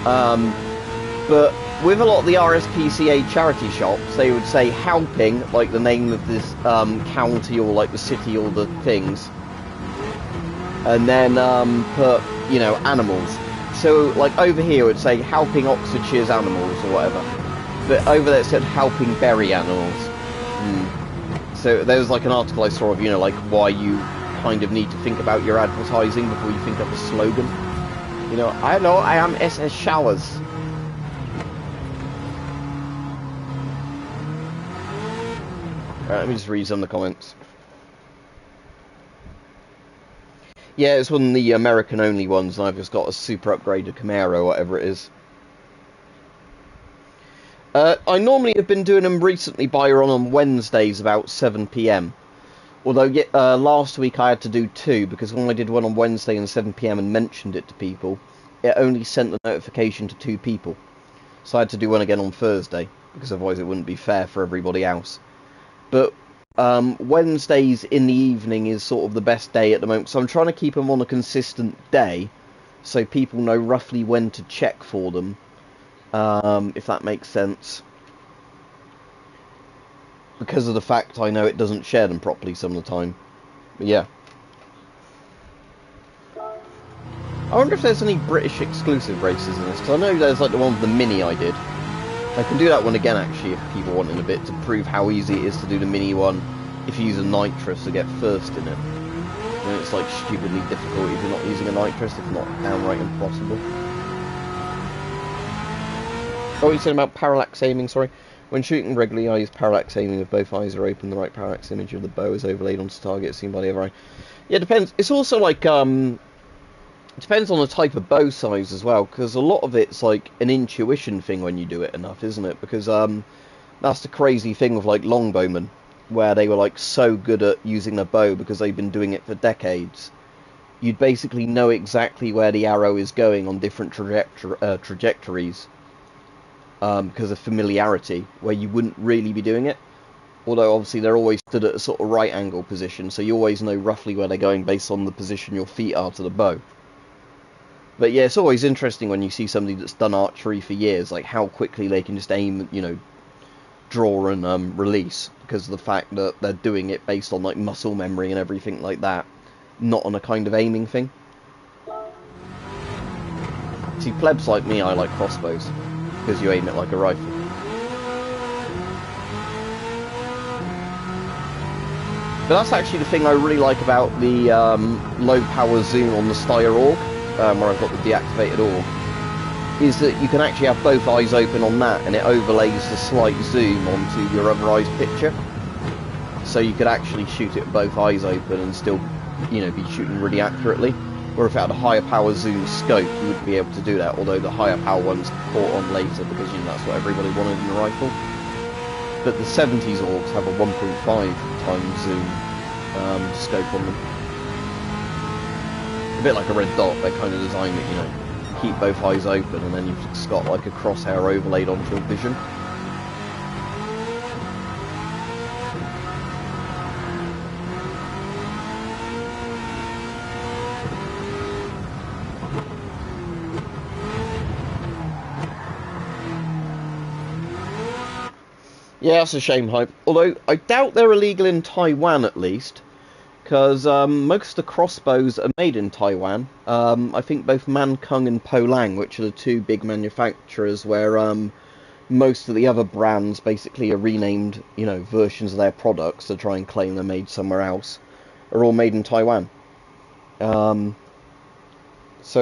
But with a lot of the RSPCA charity shops, they would say helping, like the name of this county or like the city or the things, and then put, you know, animals. So like over here it would say helping Oxfordshire's animals or whatever, but over there it said helping Bury animals. So there was like an article I saw of, you know, like why you kind of need to think about your advertising before you think of a slogan. You know, hello, I am SS Showers. Alright, let me just read some of the comments. Yeah, it's one of the American-only ones, and I've just got a super upgraded Camaro, whatever it is. I normally have been doing them recently on Wednesdays about 7 PM. Although last week I had to do 2, because when I did one on Wednesday and 7 PM and mentioned it to people, it only sent the notification to 2 people. So I had to do one again on Thursday, because otherwise it wouldn't be fair for everybody else. But Wednesdays in the evening is sort of the best day at the moment, so I'm trying to keep them on a consistent day, so people know roughly when to check for them, if that makes sense. Because of the fact I know it doesn't share them properly some of the time. But yeah. I wonder if there's any British exclusive races in this, because I know there's like the one with the Mini I did. I can do that one again actually if people want in a bit, to prove how easy it is to do the Mini one if you use a nitrous to get first in it. And it's like stupidly difficult if you're not using a nitrous, if not downright impossible. Oh, you said about parallax aiming, sorry. When shooting regularly, I use parallax aiming if both eyes are open, the right parallax image of the bow is overlaid onto target, seen by the other eye. Yeah, it depends. It's also like, it depends on the type of bow size as well, because a lot of it's like an intuition thing when you do it enough, isn't it? Because that's the crazy thing with like longbowmen, where they were like so good at using a bow because they've been doing it for decades. You'd basically know exactly where the arrow is going on different trajectories because of familiarity, where you wouldn't really be doing it. Although obviously they're always stood at a sort of right angle position, so you always know roughly where they're going based on the position your feet are to the bow. But yeah, it's always interesting when you see somebody that's done archery for years, like how quickly they can just aim, you know, draw and release, because of the fact that they're doing it based on like muscle memory and everything like that, not on a kind of aiming thing. See, plebs like me, I like crossbows, because you aim it like a rifle. But that's actually the thing I really like about the low power zoom on the Steyr AUG, where I've got the deactivated AUG, is that you can actually have both eyes open on that, and it overlays the slight zoom onto your other eye's picture. So you could actually shoot it with both eyes open and still, you know, be shooting really accurately. Where if it had a higher power zoom scope, you wouldn't be able to do that, although the higher power ones caught on later, because, you know, that's what everybody wanted in a rifle. But the 70s AUGs have a 1.5 times zoom scope on them. bit like a red dot. They're kind of designed that, you know, keep both eyes open, and then you've just got like a crosshair overlaid onto your vision. Yeah, that's a shame, Hype. Although, I doubt they're illegal in Taiwan, at least. Because most of the crossbows are made in Taiwan. I think both Mankung and Polang, which are the two big manufacturers where most of the other brands basically are renamed, you know, versions of their products to try and claim they're made somewhere else, are all made in Taiwan. So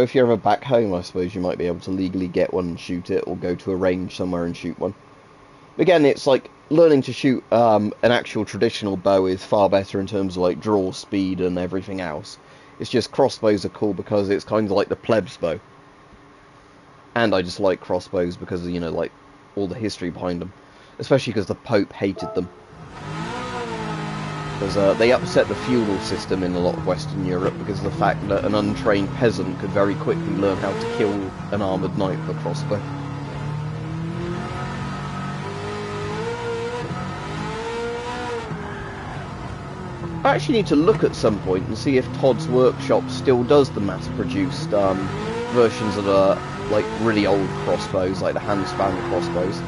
if you're ever back home, I suppose you might be able to legally get one and shoot it, or go to a range somewhere and shoot one. Again, it's like learning to shoot an actual traditional bow is far better in terms of like draw speed and everything else. It's just crossbows are cool because it's kind of like the plebs bow. And I just like crossbows because of, you know, like all the history behind them. Especially because the Pope hated them. Because they upset the feudal system in a lot of Western Europe because of the fact that an untrained peasant could very quickly learn how to kill an armoured knight with a crossbow. I actually need to look at some point and see if Todd's Workshop still does the mass-produced versions of the like really old crossbows, like the hand-span crossbows.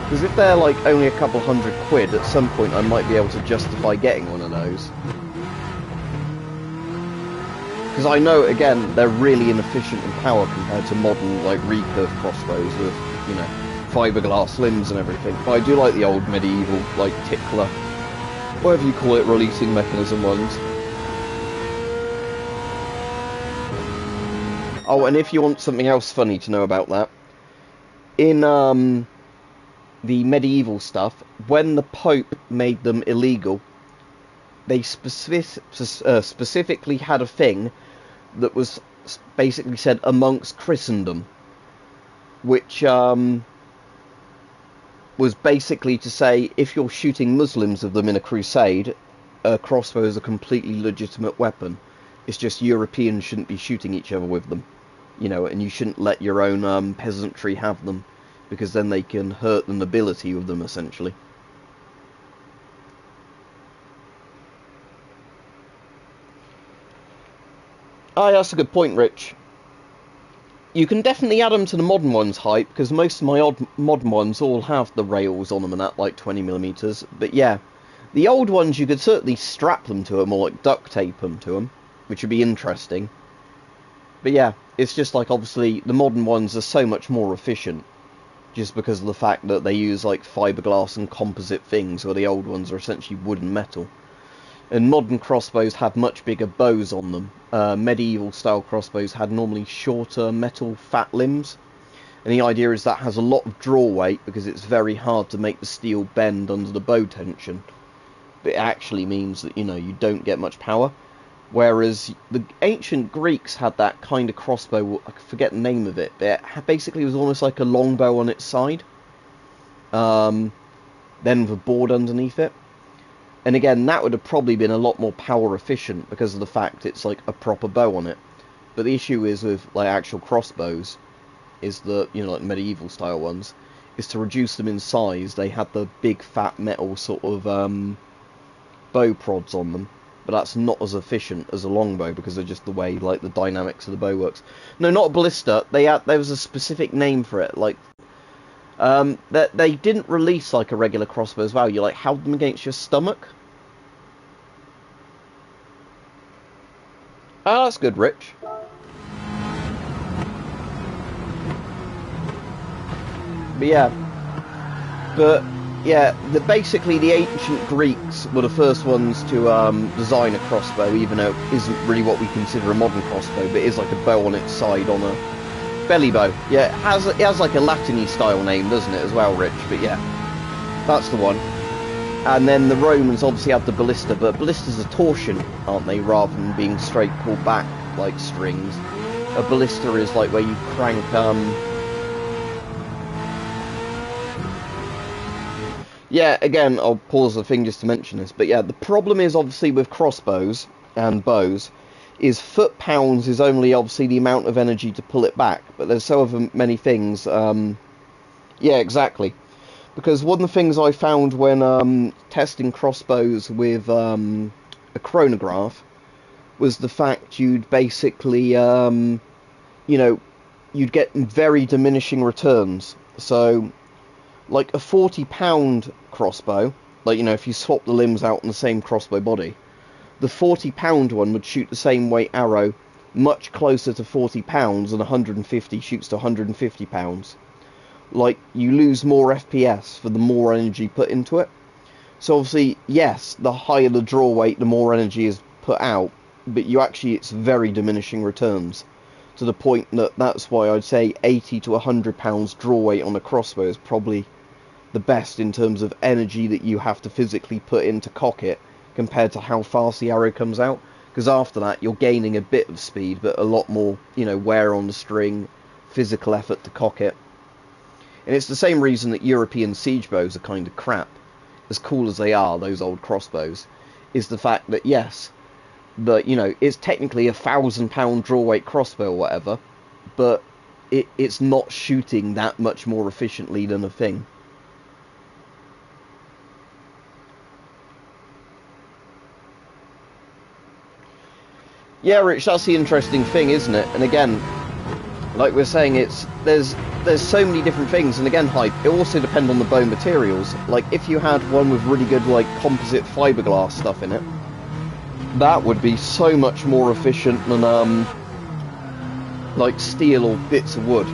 Because if they're like only a couple £100, at some point I might be able to justify getting one of those. Because I know, again, they're really inefficient in power compared to modern like recurve crossbows with, you know, fiberglass limbs and everything. But I do like the old medieval like tickler, whatever you call it, releasing mechanism ones. Oh, and if you want something else funny to know about that, in the medieval stuff, when the Pope made them illegal, they specifically had a thing that was basically said amongst Christendom, which was basically to say if you're shooting Muslims of them in a crusade, a crossbow is a completely legitimate weapon. It's just Europeans shouldn't be shooting each other with them, you know, and you shouldn't let your own peasantry have them, because then they can hurt the nobility with them, essentially. Ah, that's a good point, Rich. You can definitely add them to the modern ones, Hype, because most of my modern ones all have the rails on them and that, like 20mm. But yeah, the old ones you could certainly strap them to them, or like duct tape them to them, which would be interesting. But yeah, it's just like, obviously, the modern ones are so much more efficient, just because of the fact that they use like fiberglass and composite things, where the old ones are essentially wood and metal. And modern crossbows have much bigger bows on them. Medieval style crossbows had normally shorter metal fat limbs, and the idea is that has a lot of draw weight because it's very hard to make the steel bend under the bow tension. But it actually means that, you know, you don't get much power. Whereas the ancient Greeks had that kind of crossbow, I forget the name of it, but it basically was almost like a longbow on its side, then with a board underneath it. And again, that would have probably been a lot more power efficient because of the fact it's like a proper bow on it. But the issue is with like actual crossbows, is that, you know, like medieval style ones, is to reduce them in size. They had the big fat metal sort of bow prods on them, but that's not as efficient as a longbow because of just the way like the dynamics of the bow works. No, not a ballista. There was a specific name for it, like. That they didn't release like a regular crossbow as well. You like held them against your stomach. Oh, that's good, Rich. But yeah, basically the ancient Greeks were the first ones to design a crossbow, even though it isn't really what we consider a modern crossbow, but it is like a bow on its side on a belly bow. Yeah, it has like a Latin-y style name, doesn't it, as well, Rich? But yeah, that's the one. And then the Romans obviously had the ballista, but ballistas are torsion, aren't they, rather than being straight pulled back like strings. A ballista is like where you crank yeah, again, I'll pause the thing just to mention this, but yeah, the problem is obviously with crossbows and bows is foot-pounds is only obviously the amount of energy to pull it back, but there's so many things. Yeah, exactly. Because one of the things I found when testing crossbows with a chronograph was the fact you'd basically, you know, you'd get very diminishing returns. So, like a 40-pound crossbow, like, you know, if you swap the limbs out on the same crossbow body, the 40-pound one would shoot the same weight arrow much closer to 40 pounds than 150 shoots to 150 pounds. Like, you lose more FPS for the more energy put into it. So obviously, yes, the higher the draw weight, the more energy is put out, but it's very diminishing returns, to the point that that's why I'd say 80 to 100 pounds draw weight on a crossbow is probably the best in terms of energy that you have to physically put in to cock it, compared to how fast the arrow comes out. Because after that, you're gaining a bit of speed, but a lot more, you know, wear on the string, physical effort to cock it. And it's the same reason that European siege bows are kind of crap. As cool as they are, those old crossbows, is the fact that, yes, you know, it's technically a 1,000-pound draw weight crossbow or whatever, but it's not shooting that much more efficiently than a thing. Yeah, Rich, that's the interesting thing, isn't it? And again, like we're saying, there's so many different things, and again, Hype, it also depends on the bow materials. Like, if you had one with really good, like, composite fiberglass stuff in it, that would be so much more efficient than, like, steel or bits of wood.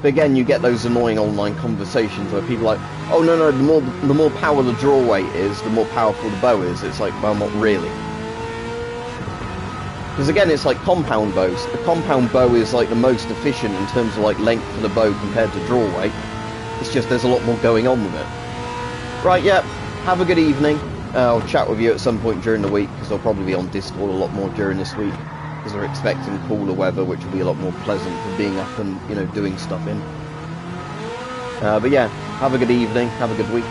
But again, you get those annoying online conversations where people are like, oh no, the more power the draw weight is, the more powerful the bow is. It's like, well, not really. Because again, it's like compound bows. A compound bow is like the most efficient in terms of like length of the bow compared to draw weight. It's just there's a lot more going on with it. Right, yeah, have a good evening. I'll chat with you at some point during the week, because I'll probably be on Discord a lot more during this week, because we're expecting cooler weather, which will be a lot more pleasant for being up and, you know, doing stuff in. But yeah, have a good evening, have a good week.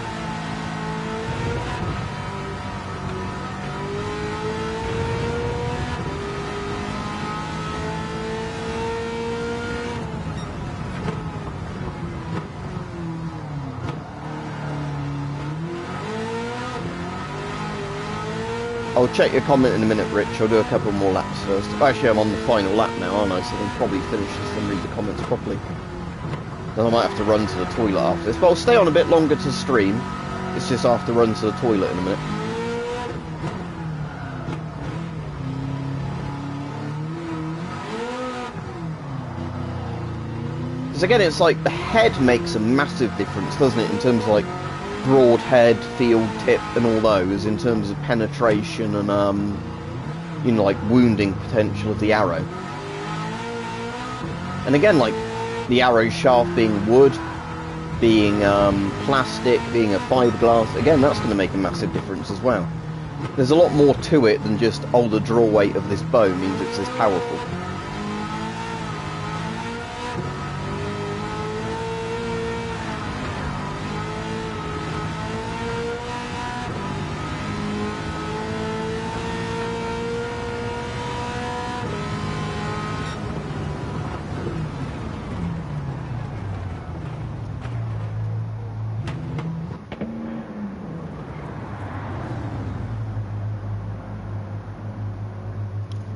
I'll check your comment in a minute, Rich. I'll do a couple more laps first. Actually, I'm on the final lap now, aren't I? So I can probably finish this and read the comments properly. Then I might have to run to the toilet after this. But I'll stay on a bit longer to stream. It's just I have to run to the toilet in a minute. Because again, it's like the head makes a massive difference, doesn't it? In terms of like broad head, field tip, and all those, in terms of penetration and you know, like wounding potential of the arrow. And again, like the arrow shaft being wood, being plastic, being a fiberglass, again, that's going to make a massive difference as well. There's a lot more to it than just, oh, the draw weight of this bow means it's as powerful.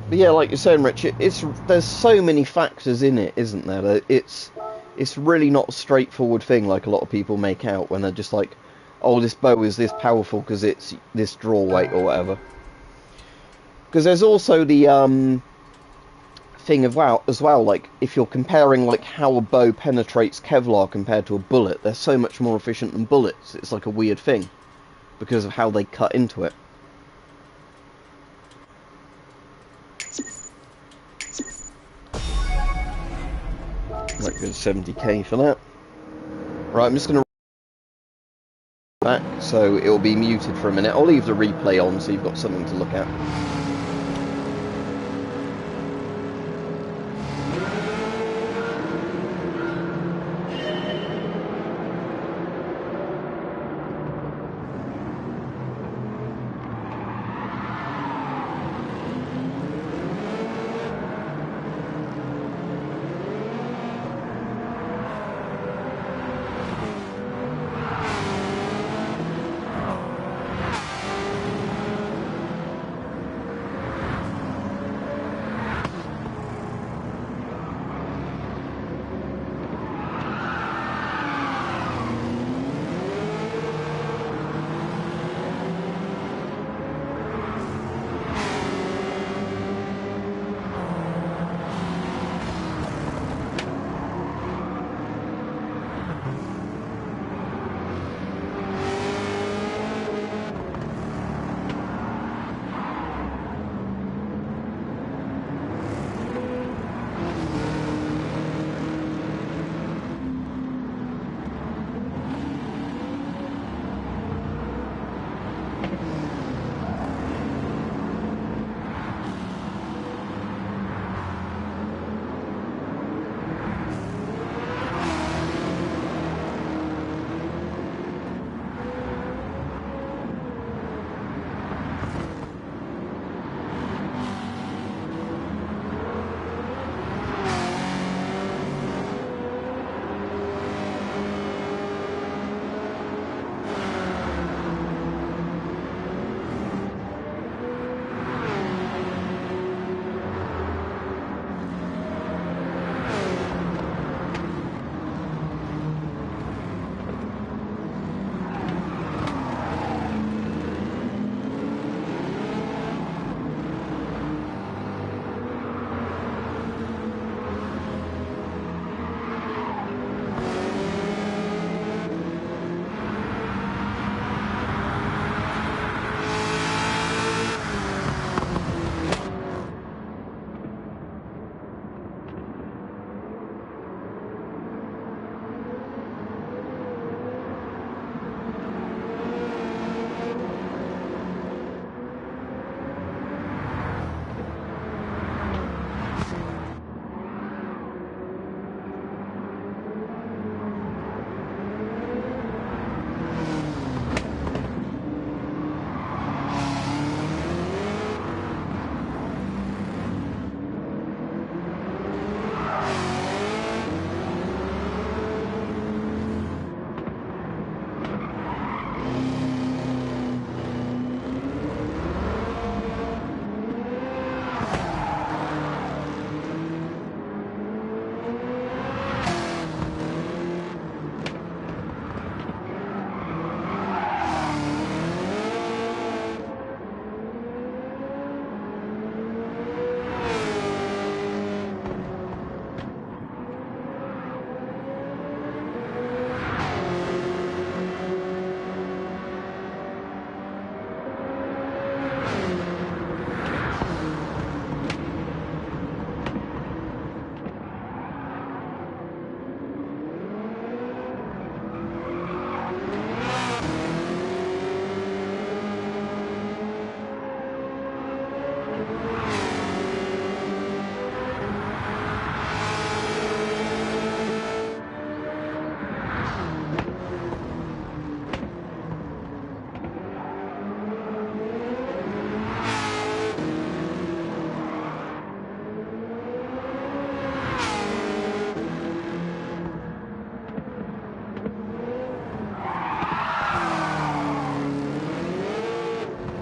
But yeah, like you're saying, Rich, there's so many factors in it, isn't there? That it's really not a straightforward thing like a lot of people make out when they're just like, oh, this bow is this powerful because it's this draw weight or whatever. Because there's also the thing of as well, like if you're comparing like how a bow penetrates Kevlar compared to a bullet, they're so much more efficient than bullets. It's like a weird thing because of how they cut into it. Like 70k for that. Right, I'm just going to back, so it'll be muted for a minute. I'll leave the replay on so you've got something to look at.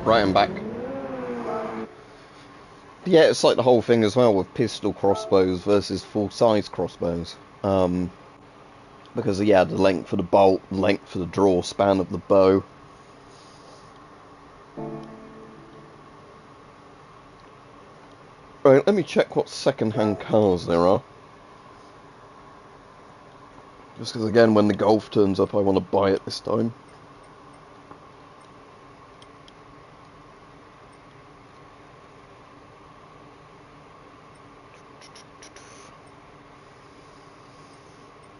Right, I'm back. Yeah, it's like the whole thing as well with pistol crossbows versus full-size crossbows. Because, yeah, the length of the bolt, length of the draw span of the bow. Right, let me check what second-hand cars there are. Just because, again, when the Golf turns up, I want to buy it this time.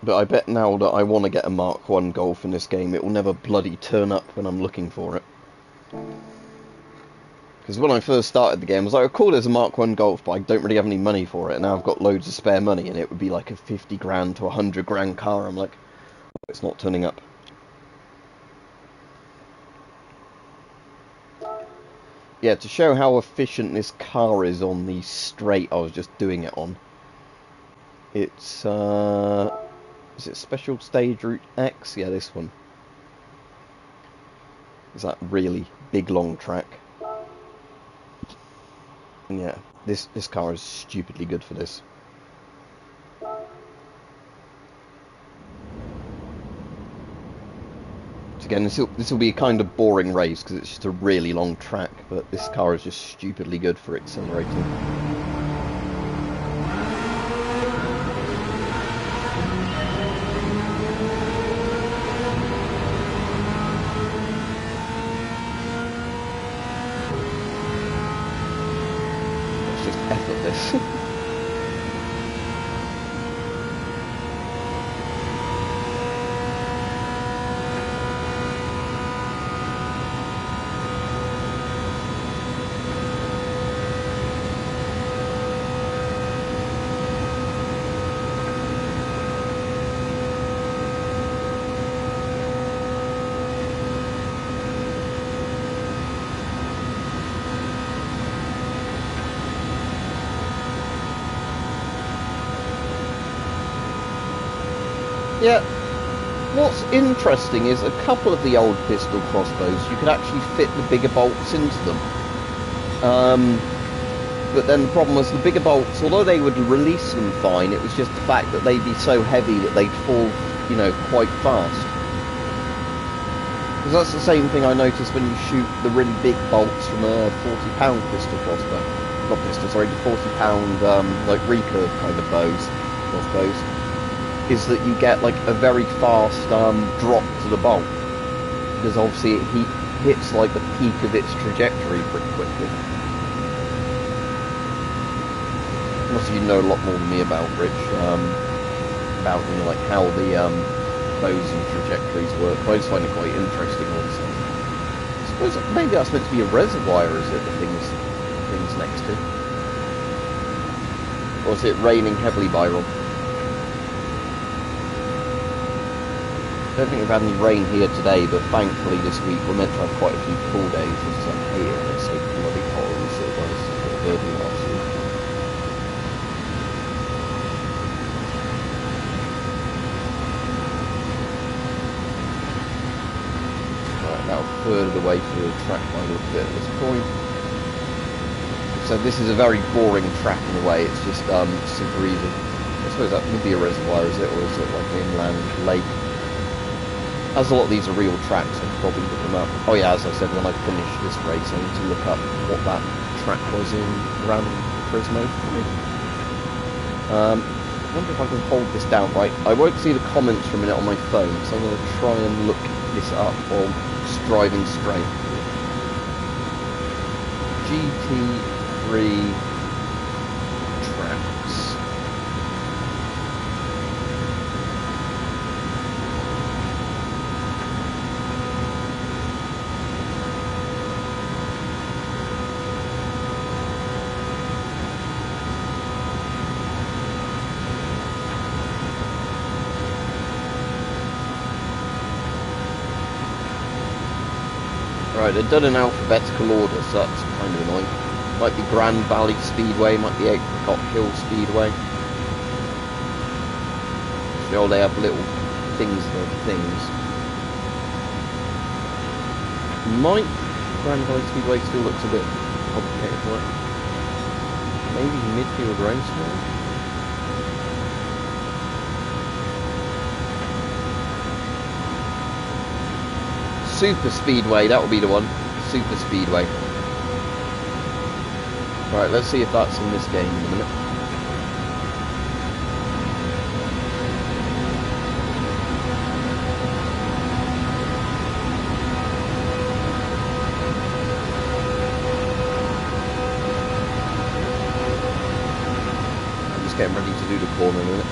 But I bet now that I want to get a Mark 1 Golf in this game, it will never bloody turn up when I'm looking for it. Because when I first started the game, I was like, oh cool, there's a Mark 1 Golf, but I don't really have any money for it. And now I've got loads of spare money, and it would be like a 50 grand to 100 grand car. I'm like, oh, it's not turning up. Yeah, to show how efficient this car is on the straight I was just doing it on. It's, is it Special Stage Route X? Yeah, this one. Is that really big, long track? Yeah, this car is stupidly good for this. So again, this will be a kind of boring race because it's just a really long track, but this car is just stupidly good for accelerating. It's just effortless. Yeah, what's interesting is a couple of the old pistol crossbows, you could actually fit the bigger bolts into them. But then the problem was the bigger bolts, although they would release them fine, it was just the fact that they'd be so heavy that they'd fall, you know, quite fast. Because that's the same thing I noticed when you shoot the really big bolts from a 40-pound pistol crossbow. Not pistol, sorry, the 40-pound, like recurve kind of crossbows. Is that you get like a very fast drop to the bolt, because obviously it hits like the peak of its trajectory pretty quickly. Obviously you know a lot more than me about Rich, about, you know, like how the bows and trajectories work. I just find it quite interesting also. I suppose maybe that's meant to be a reservoir, is it, the thing's next to? Or is it raining heavily, Byron? I don't think we've had any rain here today, but thankfully this week we're meant to have quite a few cool days. It's like here, it's so bloody hot as it was early last week. Right, now a third of the way through the track by a little bit at this point. So this is a very boring track in a way, it's just super easy. I suppose that would be a reservoir, is it? Or is it like an inland lake? As a lot of these are real tracks, I'll probably look them up. Oh yeah, as I said, when I finish this race, I need to look up what that track was in Gran Turismo 3. I wonder if I can hold this down right. I won't see the comments for a minute on my phone, so I'm going to try and look this up while just driving straight. GT3 tracks. Right, they're done in alphabetical order, so that's kind of annoying. Might be Grand Valley Speedway, might be Apricot Hill Speedway. So they have little things for things. Might Grand Valley Speedway still looks a bit complicated for it. Maybe midfield race now? Super Speedway, that will be the one. Super Speedway. Right, let's see if that's in this game in a minute. I'm just getting ready to do the corner in a minute.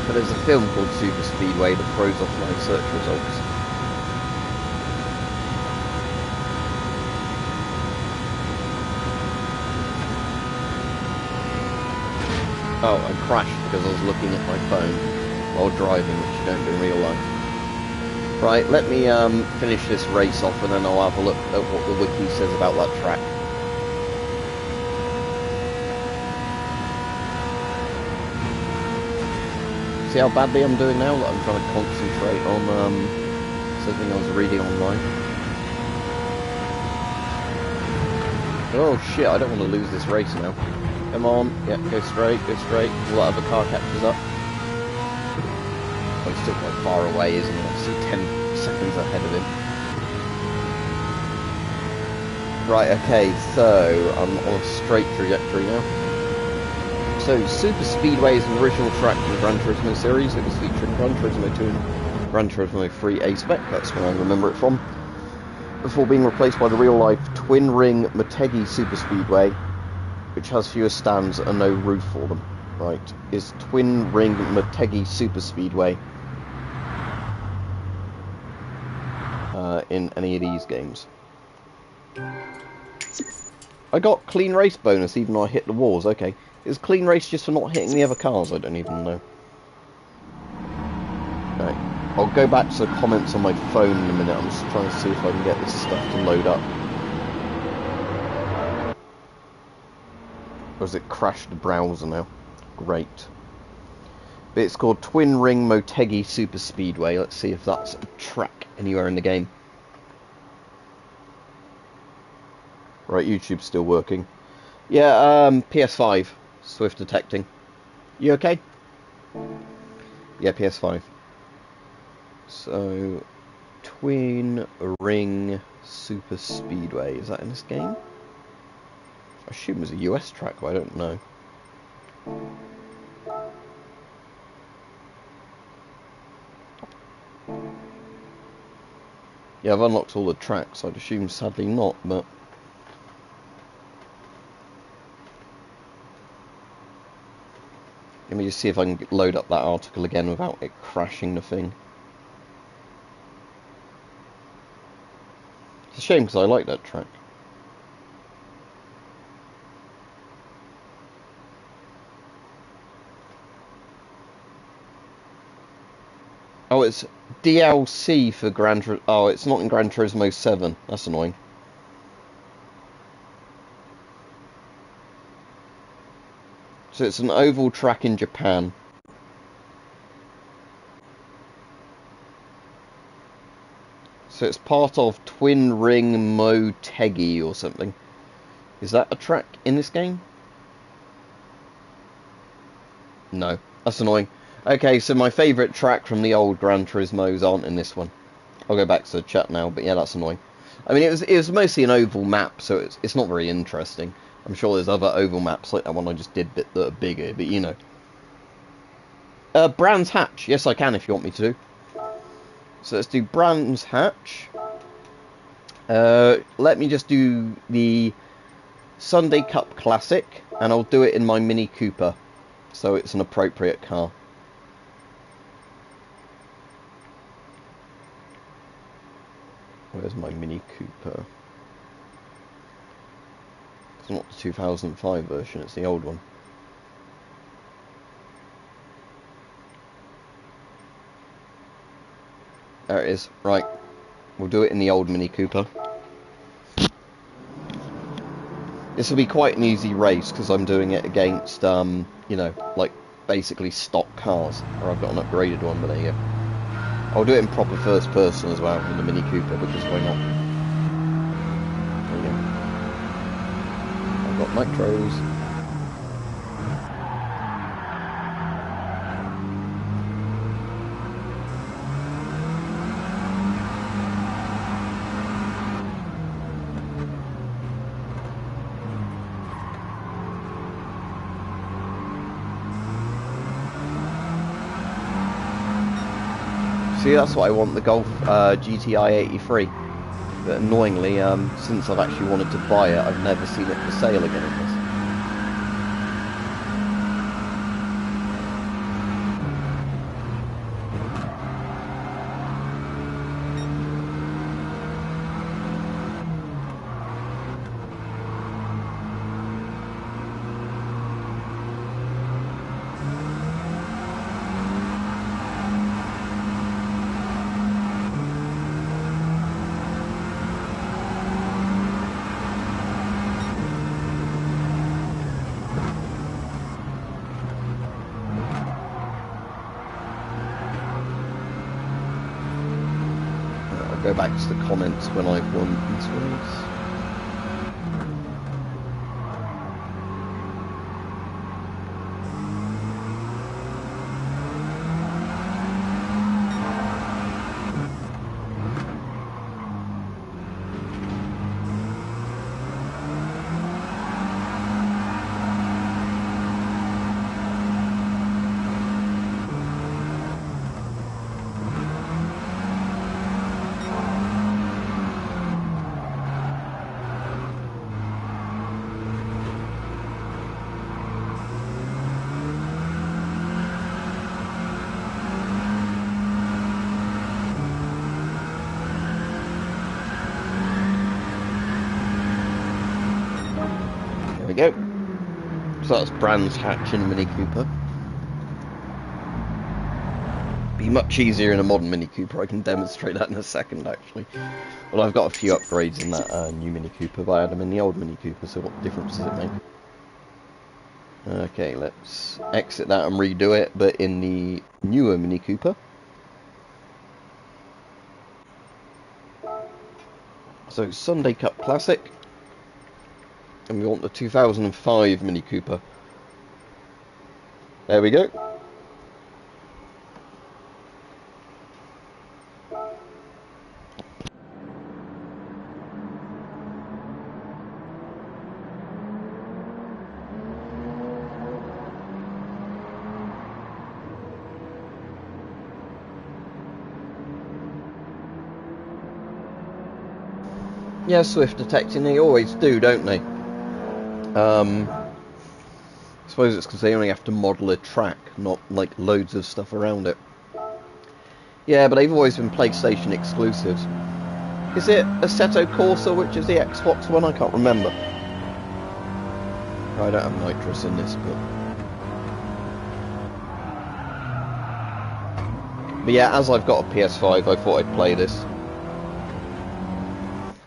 But there's a film called Super Speedway that throws off my search results. Oh, I crashed because I was looking at my phone while driving, which you don't do in real life. Right, let me finish this race off and then I'll have a look at what the wiki says about that track. See how badly I'm doing now? That I'm trying to concentrate on something I was reading online. Oh shit, I don't want to lose this race now. Come on, yeah, go straight, will that other car catches up? Oh, he's still quite far away, isn't he? I'm still 10 seconds ahead of him. Right, okay, so I'm on a straight trajectory now. So, Super Speedway is an original track from the Gran Turismo series. It was featured in Gran Turismo 2 and Gran Turismo 3 A-Spec, that's where I remember it from. Before being replaced by the real-life twin-ring Motegi Super Speedway, which has fewer stands and no roof for them. Right, is twin-ring Motegi Super Speedway in any of these games? I got clean race bonus even though I hit the walls, okay. Is clean race just for not hitting the other cars? I don't even know. Right, I'll go back to the comments on my phone in a minute. I'm just trying to see if I can get this stuff to load up. Or has it crashed the browser now? Great. But it's called Twin Ring Motegi Super Speedway. Let's see if that's a track anywhere in the game. Right, YouTube's still working. Yeah, PS5. Swift detecting. You okay? Yeah, PS5. So, Twin Ring Super Speedway. Is that in this game? I assume it was a US track, but I don't know. Yeah, I've unlocked all the tracks. I'd assume sadly not, but... Let me just see if I can load up that article again without it crashing the thing. It's a shame because I like that track. Oh, it's DLC for Gran Turismo. Oh, it's not in Gran Turismo 7. That's annoying. So it's an oval track in Japan. So it's part of Twin Ring Motegi or something. Is that a track in this game? No. That's annoying. Okay, so my favourite track from the old Gran Turismos aren't in this one. I'll go back to the chat now, but yeah, that's annoying. I mean, it was mostly an oval map, so it's not very interesting. I'm sure there's other oval maps like that one I just did that are bigger, but you know. Brands Hatch. Yes, I can if you want me to. So let's do Brands Hatch. Let me just do the Sunday Cup Classic, and I'll do it in my Mini Cooper, so it's an appropriate car. Where's my Mini Cooper? It's not the 2005 version, it's the old one. There it is. Right. We'll do it in the old Mini Cooper. This will be quite an easy race because I'm doing it against, you know, like basically stock cars. Or I've got an upgraded one, but there you go. I'll do it in proper first person as well with the Mini Cooper because why not? There you go. I've got nitros. See, that's what I want, the Golf GTI 83. But annoyingly, since I've actually wanted to buy it, I've never seen it for sale again in this. go back to the comments when I've won this race. Go. So that's Brands Hatch in a Mini Cooper. Be much easier in a modern Mini Cooper. I can demonstrate that in a second, actually. Well, I've got a few upgrades in that new Mini Cooper, but I had them in the old Mini Cooper, so what difference does it make? Okay, let's exit that and redo it, but in the newer Mini Cooper. So, Sunday Cup Classic. And we want the 2005 Mini Cooper. There we go. Yeah, swift detecting, they always do, don't they? I suppose it's because they only have to model a track, not like loads of stuff around it. Yeah, but they've always been PlayStation exclusives. Is it Assetto Corsa, which is the Xbox one? I can't remember. I don't have nitrous in this, but yeah, as I've got a PS5, I thought I'd play this.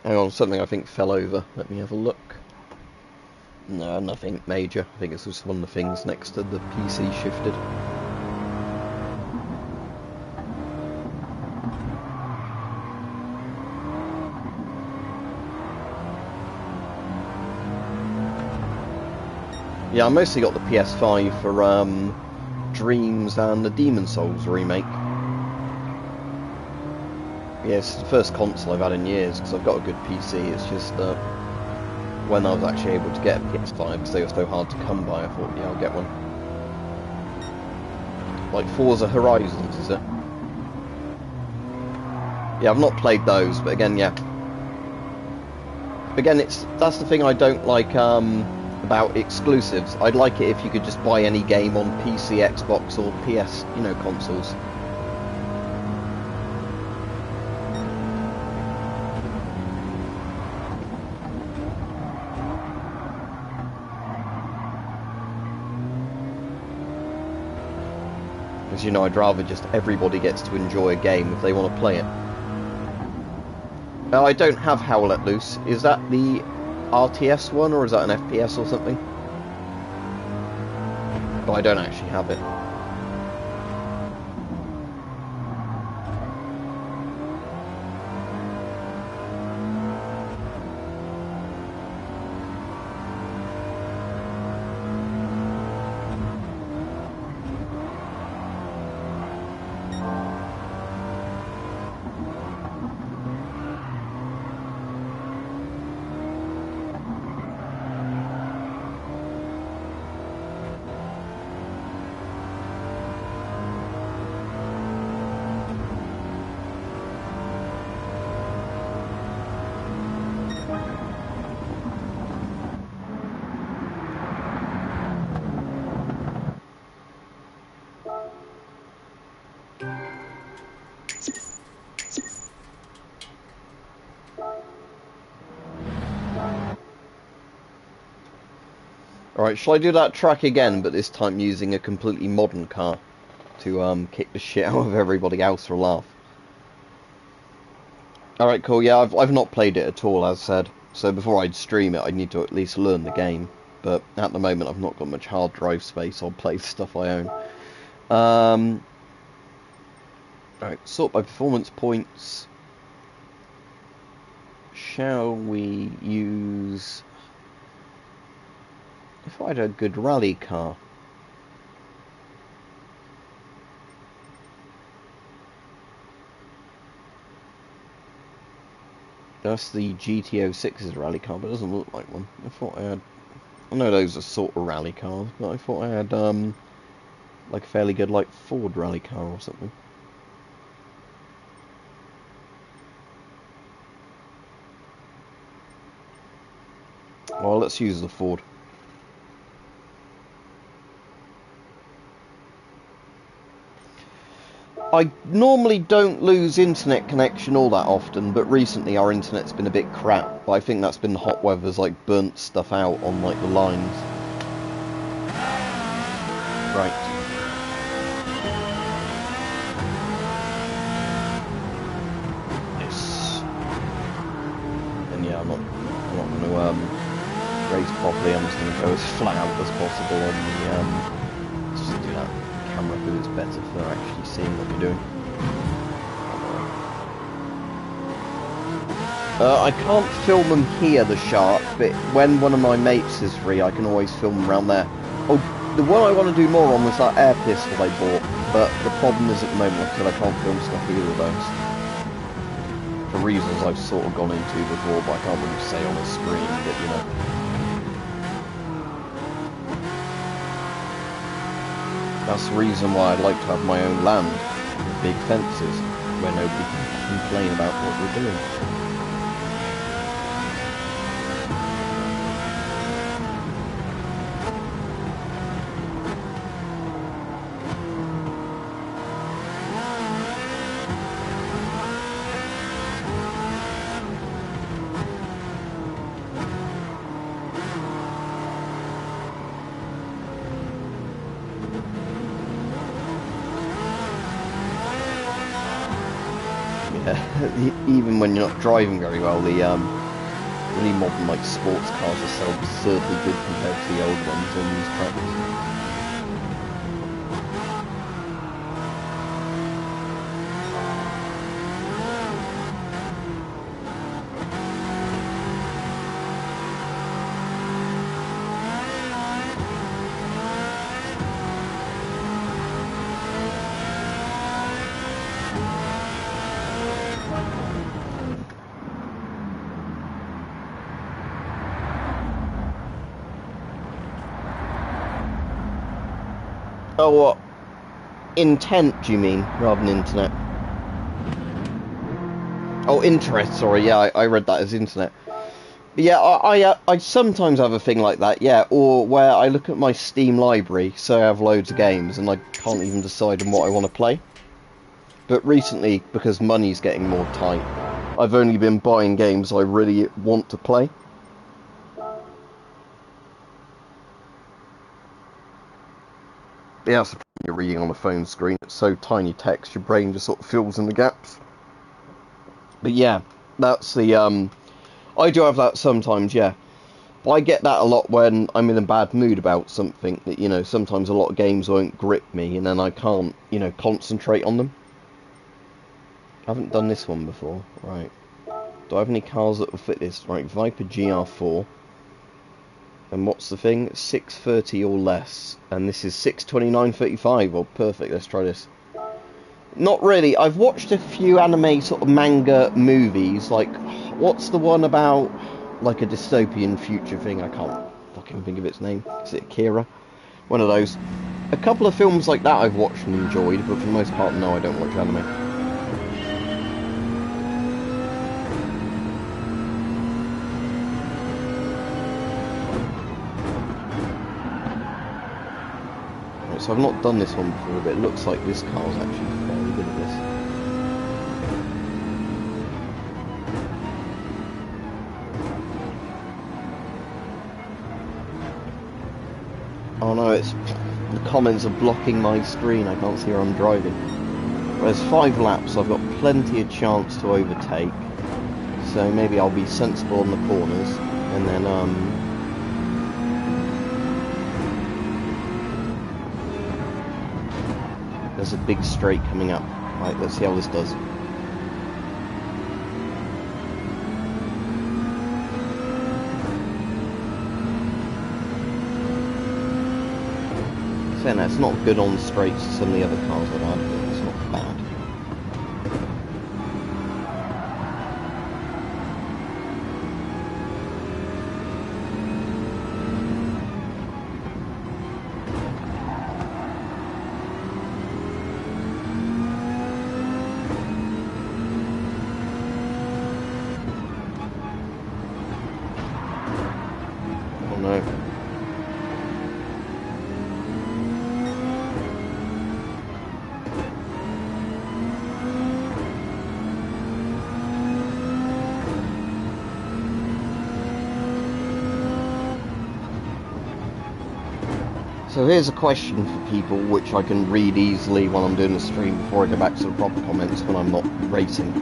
Hang on, something I think fell over. Let me have a look. No, nothing major. I think it's just one of the things next to the PC shifted. Yeah, I mostly got the PS5 for Dreams and the Demon Souls remake. Yeah, it's the first console I've had in years because I've got a good PC. It's just when I was actually able to get a PS5 because they were so hard to come by, I thought, yeah, I'll get one. Like Forza Horizons, is it? Yeah, I've not played those, but again, yeah. Again, that's the thing I don't like about exclusives. I'd like it if you could just buy any game on PC, Xbox, or PS, consoles. Because, I'd rather just everybody gets to enjoy a game if they want to play it. I don't have Howl Let Loose. Is that the RTS one, or is that an FPS or something? But I don't actually have it. Alright, shall I do that track again, but this time using a completely modern car to kick the shit out of everybody else for a laugh? Alright, cool, yeah, I've not played it at all, as said, so before I'd stream it I'd need to at least learn the game, but at the moment I've not got much hard drive space. I'll play stuff I own. Alright, sort by performance points. shall we use... If I had a good rally car. That's the GT06's rally car, but it doesn't look like one. I thought I had... I know those are sort of rally cars, but I thought I had, like a fairly good, like, Ford rally car or something. Well, let's use the Ford. I normally don't lose internet connection all that often, but recently our internet's been a bit crap. But I think that's been the hot weather's like burnt stuff out on like the lines. Right. Yes. And yeah, I'm not going to race properly. I'm just going to go as flat out as possible on the just do that camera because it's better for actually seeing what you're doing. I can't film them here, the shark, but when one of my mates is free, I can always film them around there. Oh, the one I want to do more on was that air pistol I bought, but the problem is at the moment, like I said, I can't film stuff either of those. For reasons I've sort of gone into before, but I can't really say on the screen, but you know. That's the reason why I'd like to have my own land, with big fences, where nobody can complain about what we're doing. Even when you're not driving very well, the really modern like sports cars are so absurdly good compared to the old ones on these tracks. Oh, what? Intent, do you mean, rather than internet? Oh, interest, sorry, yeah, I read that as internet. But yeah, I sometimes have a thing like that, yeah, or where I look at my Steam library, so I have loads of games, and I can't even decide on what I want to play. But recently, because money's getting more tight, I've only been buying games I really want to play. Yeah, that's the problem you're reading on a phone screen. It's so tiny text, your brain just sort of fills in the gaps. But yeah, that's the, I do have that sometimes, yeah. But I get that a lot when I'm in a bad mood about something. That, you know, sometimes a lot of games won't grip me, and then I can't, you know, concentrate on them. I haven't done this one before. Right. Do I have any cars that will fit this? Right, Viper GR4. And what's the thing? 630 or less. And this is 629.35. Well, perfect. Let's try this. Not really. I've watched a few anime sort of manga movies. Like, what's the one about, like, a dystopian future thing? I can't fucking think of its name. Is it Akira? One of those. A couple of films like that I've watched and enjoyed, but for the most part, no, I don't watch anime. So I've not done this one before, but it looks like this car's actually fairly good at this. Oh no, it's the comments are blocking my screen. I can't see where I'm driving. There's 5 laps, so I've got plenty of chance to overtake. So maybe I'll be sensible on the corners, and then there's a big straight coming up. Right, let's see how this does. Saying that, it's not good on straights as some of the other cars I've had, but it's not bad. Oh no. So here's a question for people which I can read easily while I'm doing the stream before I go back to the proper comments when I'm not racing.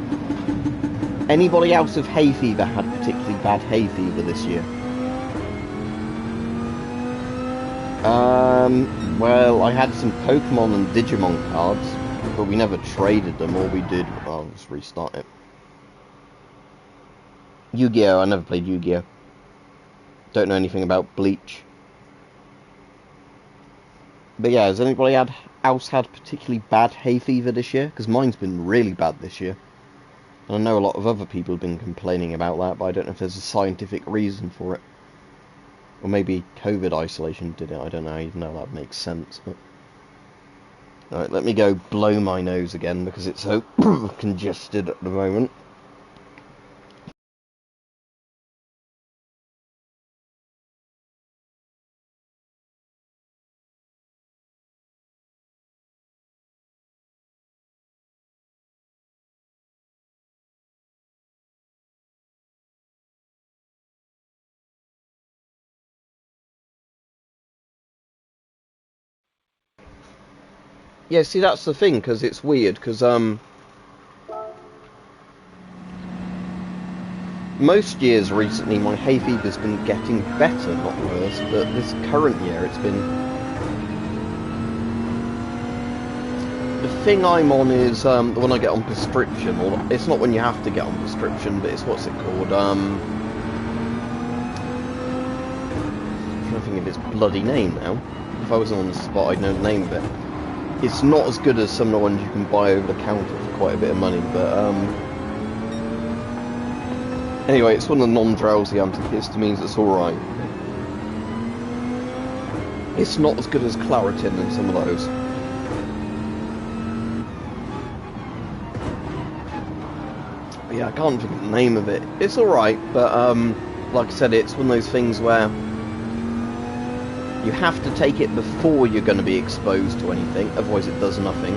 Anybody else with hay fever had particularly bad hay fever this year? Well, I had some Pokemon and Digimon cards, but we never traded them. All we did... I'll just restart it. Yu-Gi-Oh! I never played Yu-Gi-Oh! Don't know anything about Bleach. But yeah, has anybody else had particularly bad hay fever this year? Because mine's been really bad this year. And I know a lot of other people have been complaining about that, but I don't know if there's a scientific reason for it. Or maybe COVID isolation did it, I don't know, even though that makes sense. But... Alright, let me go blow my nose again, because it's so congested at the moment. Yeah, see, that's the thing, because it's weird, because, most years recently my hay fever's been getting better, not worse, but this current year it's been... The thing I'm on is, when I get on prescription, or it's not when you have to get on prescription, but it's, what's it called, I'm trying to think of its bloody name now. If I was on the spot, I'd know the name of it. It's not as good as some of the ones you can buy over the counter for quite a bit of money, but anyway, it's one of the non-drowsy antihistamines. It's alright. It's not as good as Claritin and some of those. But yeah, I can't think of the name of it. It's alright, but like I said, it's one of those things where you have to take it before you're going to be exposed to anything, otherwise it does nothing.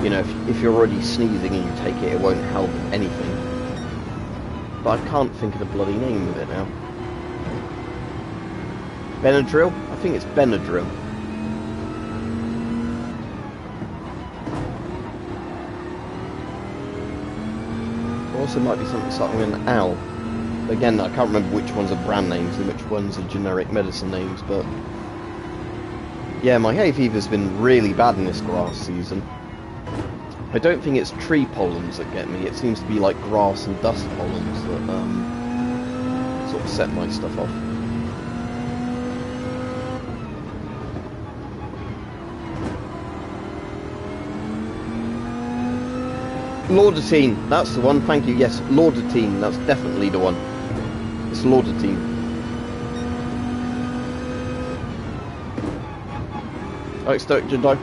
You know, if you're already sneezing and you take it, it won't help anything. But I can't think of the bloody name of it now. Benadryl? I think it's Benadryl. Also might be something starting with an L. Again, I can't remember which ones are brand names and which ones are generic medicine names, but... Yeah, my hay fever's been really bad in this grass season. I don't think it's tree pollens that get me, it seems to be like grass and dust pollens that sort of set my stuff off. Laudatine, that's the one, thank you, yes, Laudatine, that's definitely the one. It's Laudatine. Alright, Stoic Jedi.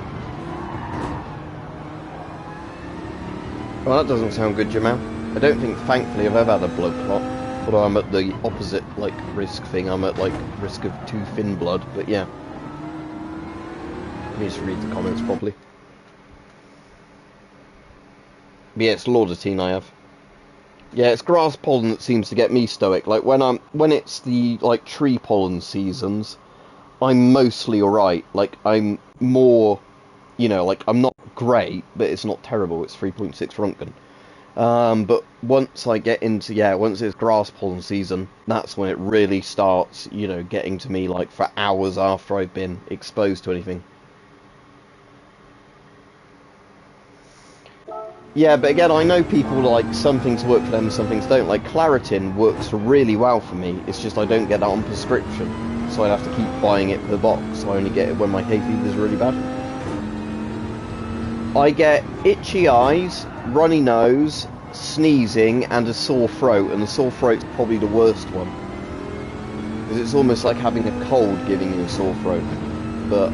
Well, that doesn't sound good, Jamal. I don't think, thankfully, I've ever had a blood clot. Although I'm at the opposite, like, risk thing. I'm at, like, risk of too thin blood, but yeah. Let me just read the comments properly. But yeah, it's Laudatine I have. Yeah, it's grass pollen that seems to get me stoic. Like, when it's the, like, tree pollen seasons, I'm mostly alright. Like, I'm more, you know, like, I'm not great, but it's not terrible. It's 3.6 Röntgen. But once I get into, once it's grass pollen season, that's when it really starts, you know, getting to me, like, for hours after I've been exposed to anything. Yeah, but again, I know people, like, some things work for them, some things don't. Like, Claritin works really well for me. It's just I don't get that on prescription. so I'd have to keep buying it per box. I only get it when my hay fever is really bad. I get itchy eyes, runny nose, sneezing, and a sore throat, and the sore throat's probably the worst one. Because it's almost like having a cold giving you a sore throat. But,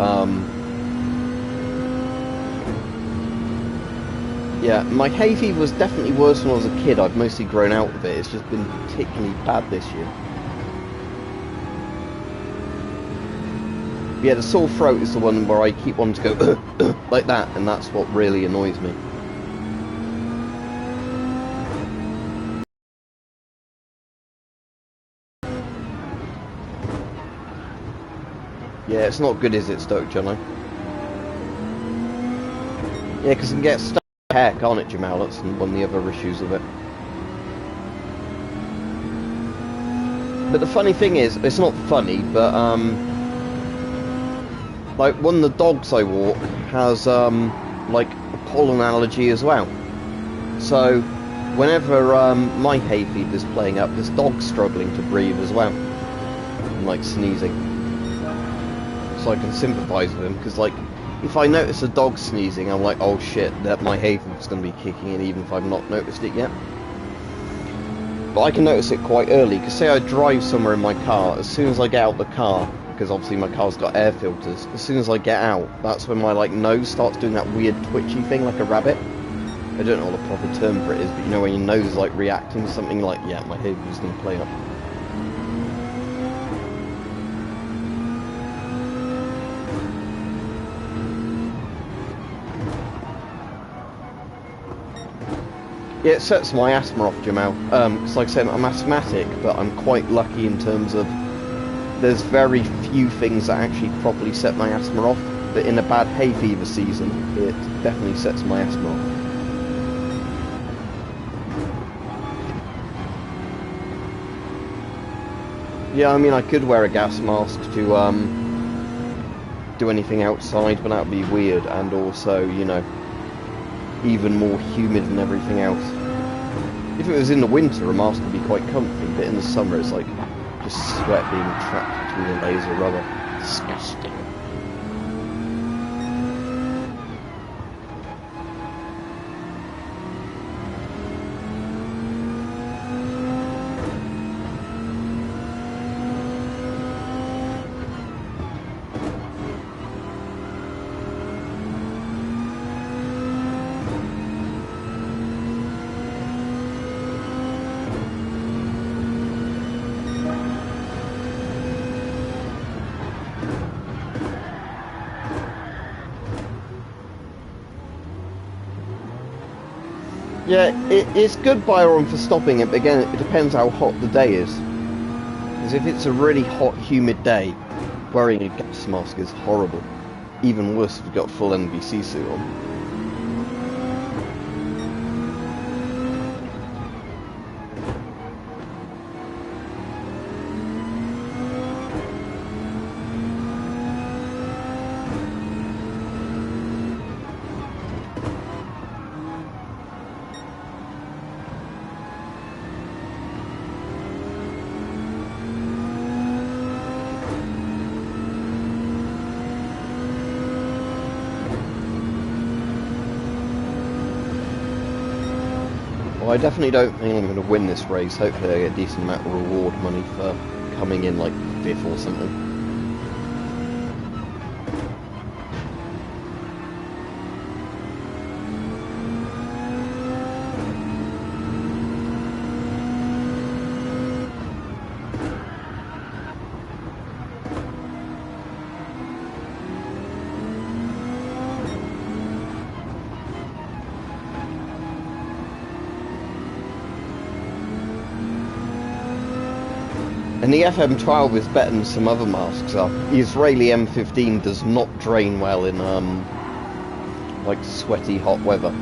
yeah, my hay fever was definitely worse when I was a kid. I've mostly grown out of it. It's just been particularly bad this year. Yeah, the sore throat is the one where I keep wanting to go like that, and that's what really annoys me. Yeah, it's not good, is it, Stoke Johnny? Yeah, because it can get stuck in your hair, can't it, Jamal? That's one of the other issues of it. But the funny thing is, it's not funny, but, like, one of the dogs I walk has, like, a pollen allergy as well. So, whenever, my hay fever's playing up, this dog's struggling to breathe as well. And, like, sneezing. So I can sympathise with him, because, like, if I notice a dog sneezing, I'm like, oh shit, that my hay fever's going to be kicking in, even if I've not noticed it yet. But I can notice it quite early, because say I drive somewhere in my car, as soon as I get out the car, because obviously my car's got air filters, as soon as I get out, that's when my, like, nose starts doing that weird twitchy thing like a rabbit. I don't know what the proper term for it is, but you know when your nose is, like, reacting to something, like, yeah, my hay fever's going to play up. Yeah, it sets my asthma off, Jamal. Because like I said, I'm asthmatic, but I'm quite lucky in terms of there's very few things that actually properly set my asthma off. But in a bad hay fever season, it definitely sets my asthma off. Yeah, I mean, I could wear a gas mask to do anything outside, but that would be weird, and also, you know, even more humid than everything else. If it was in the winter, a mask would be quite comfy, but in the summer it's like just sweat being trapped between the layers of rubber. Disgusting. Yeah, it's good by Iron for stopping it, but again, it depends how hot the day is. Because if it's a really hot, humid day, wearing a gas mask is horrible. Even worse if you've got a full NBC suit on. I definitely don't think I'm going to win this race. Hopefully I get a decent amount of reward money for coming in like 5th or something. And the FM12 is better than some other masks are. The Israeli M15 does not drain well in, like, sweaty, hot weather.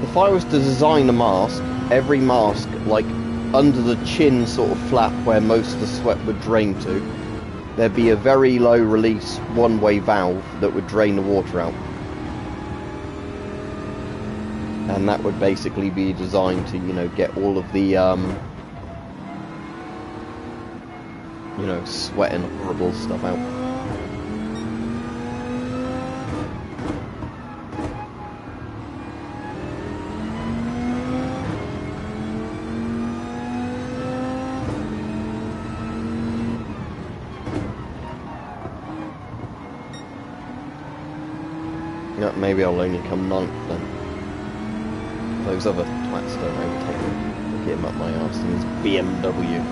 If I was to design a mask, every mask, like, under the chin sort of flap where most of the sweat would drain to, there'd be a very low release one-way valve that would drain the water out. And that would basically be designed to, you know, get all of the you know, sweating horrible stuff out. Yeah, maybe I'll only come 9th then. Those other twats don't overtake me. Get him up my arse in his BMW.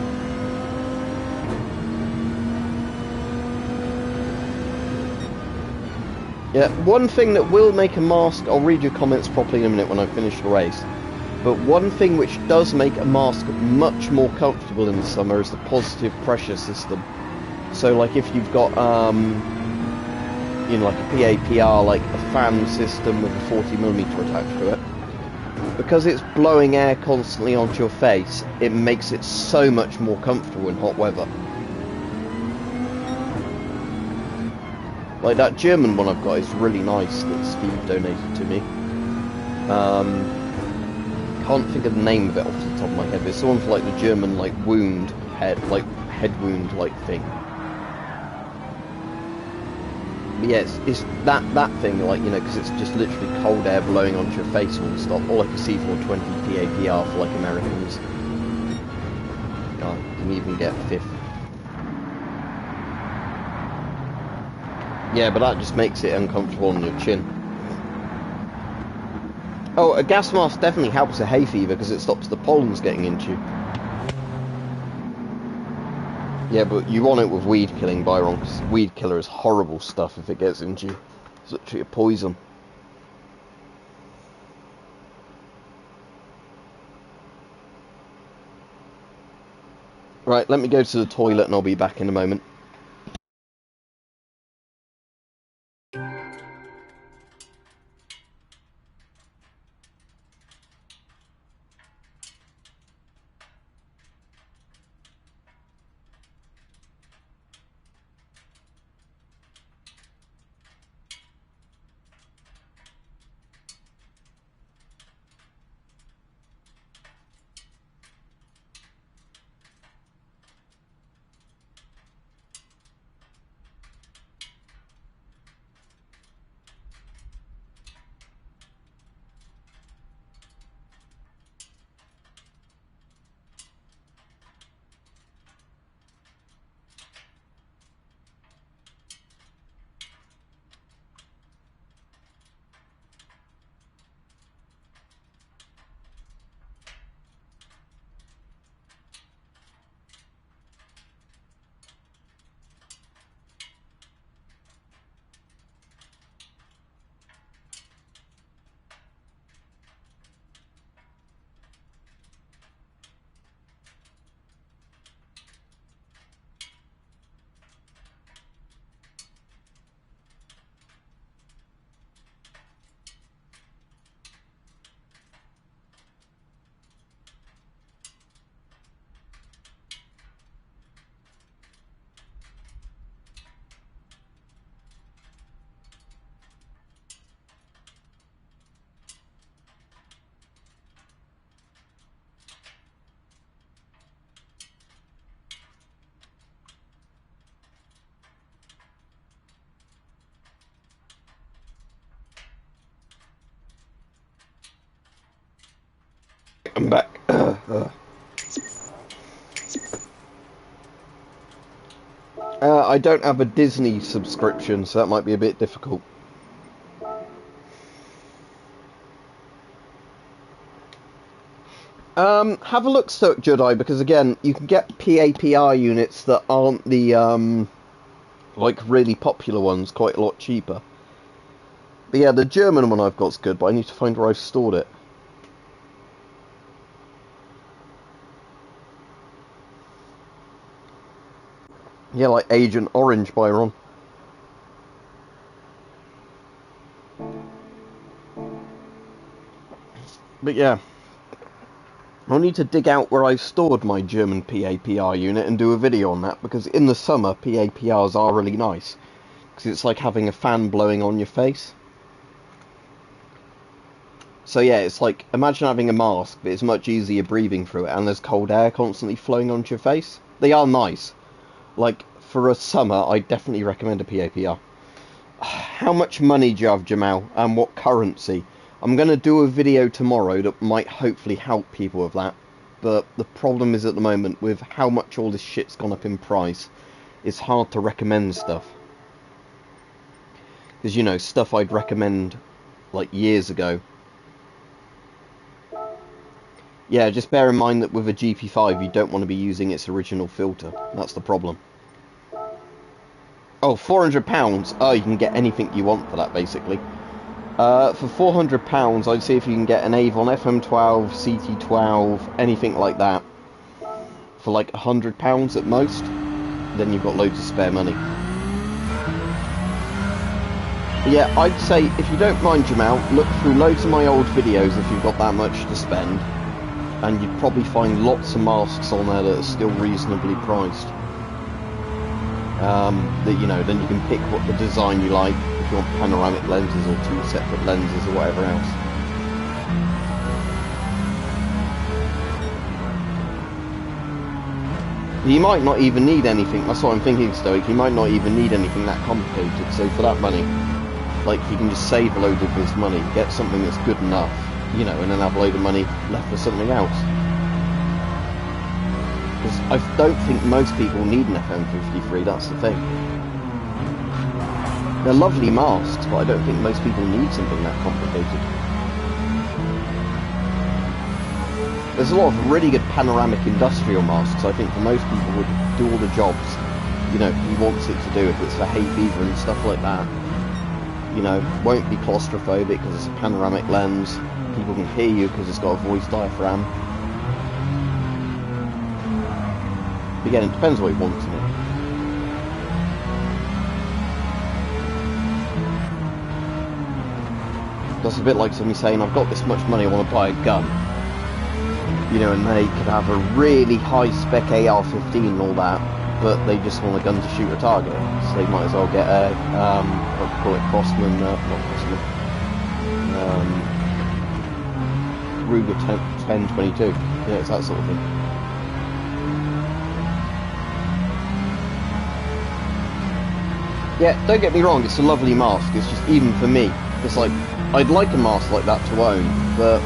Yeah, one thing that will make a mask, I'll read your comments properly in a minute when I finish the race, but one thing which does make a mask much more comfortable in the summer is the positive pressure system. So like if you've got, you know, like a PAPR, like a fan system with a 40mm attached to it, because it's blowing air constantly onto your face, it makes it so much more comfortable in hot weather. Like that German one I've got is really nice that Steve donated to me. Can't think of the name of it off the top of my head, but it's the one for like the German like wound head, like head wound like thing. But yeah, it's that thing, like, you know, because it's just literally cold air blowing onto your face all the stop, or like a C420 PAPR for like Americans. Oh, you can even get 5th. Yeah, but that just makes it uncomfortable on your chin. Oh, a gas mask definitely helps a hay fever because it stops the pollens getting into you. Yeah, but you want it with weed killing, Byron, because weed killer is horrible stuff if it gets into you. It's literally a poison. Right, let me go to the toilet and I'll be back in a moment. I'm back. I don't have a Disney subscription, so that might be a bit difficult. Have a look, Stoic Jedi, because again, you can get PAPR units that aren't the, like, really popular ones quite a lot cheaper. But yeah, the German one I've got's good, but I need to find where I've stored it. Yeah, like Agent Orange, Byron. But yeah, I'll need to dig out where I've stored my German PAPR unit and do a video on that, because in the summer, PAPRs are really nice. Because it's like having a fan blowing on your face. So yeah, it's like, imagine having a mask, but it's much easier breathing through it, and there's cold air constantly flowing onto your face. They are nice. Like, for a summer, I definitely recommend a PAPR. How much money do you have, Jamal, and what currency? I'm going to do a video tomorrow that might hopefully help people with that. But the problem is at the moment, with how much all this shit's gone up in price, it's hard to recommend stuff. Because, you know, stuff I'd recommend, like, years ago. Yeah, just bear in mind that with a GP5, you don't want to be using its original filter. That's the problem. Oh, £400. Oh, you can get anything you want for that, basically. For £400, I'd see if you can get an Avon FM12, CT12, anything like that. For like £100 at most. Then you've got loads of spare money. But yeah, I'd say, if you don't mind, Jamal, look through loads of my old videos if you've got that much to spend. And you'd probably find lots of masks on there that are still reasonably priced. That, you know, then you can pick what the design you like, if you want panoramic lenses or 2 separate lenses or whatever else. You might not even need anything, that's what I'm thinking, Stoic, you might not even need anything that complicated, so for that money, like, you can just save a load of this money, get something that's good enough, you know, and then have a load of money left for something else. Because I don't think most people need an FM53, that's the thing. They're lovely masks, but I don't think most people need something that complicated. There's a lot of really good panoramic industrial masks, I think, for most people would do all the jobs, you know, he wants it to do, if it's for hay fever and stuff like that. You know, won't be claustrophobic because it's a panoramic lens, people can hear you because it's got a voice diaphragm. Again, it depends what he wants in it. That's a bit like somebody saying, I've got this much money, I want to buy a gun. You know, and they could have a really high-spec AR-15 and all that, but they just want a gun to shoot a target. So they might as well get a, what do you call it, Crossman, not Crossman, Ruger 1022. Yeah, it's that sort of thing. Yeah, don't get me wrong, it's a lovely mask, it's just, even for me, it's like, I'd like a mask like that to own, but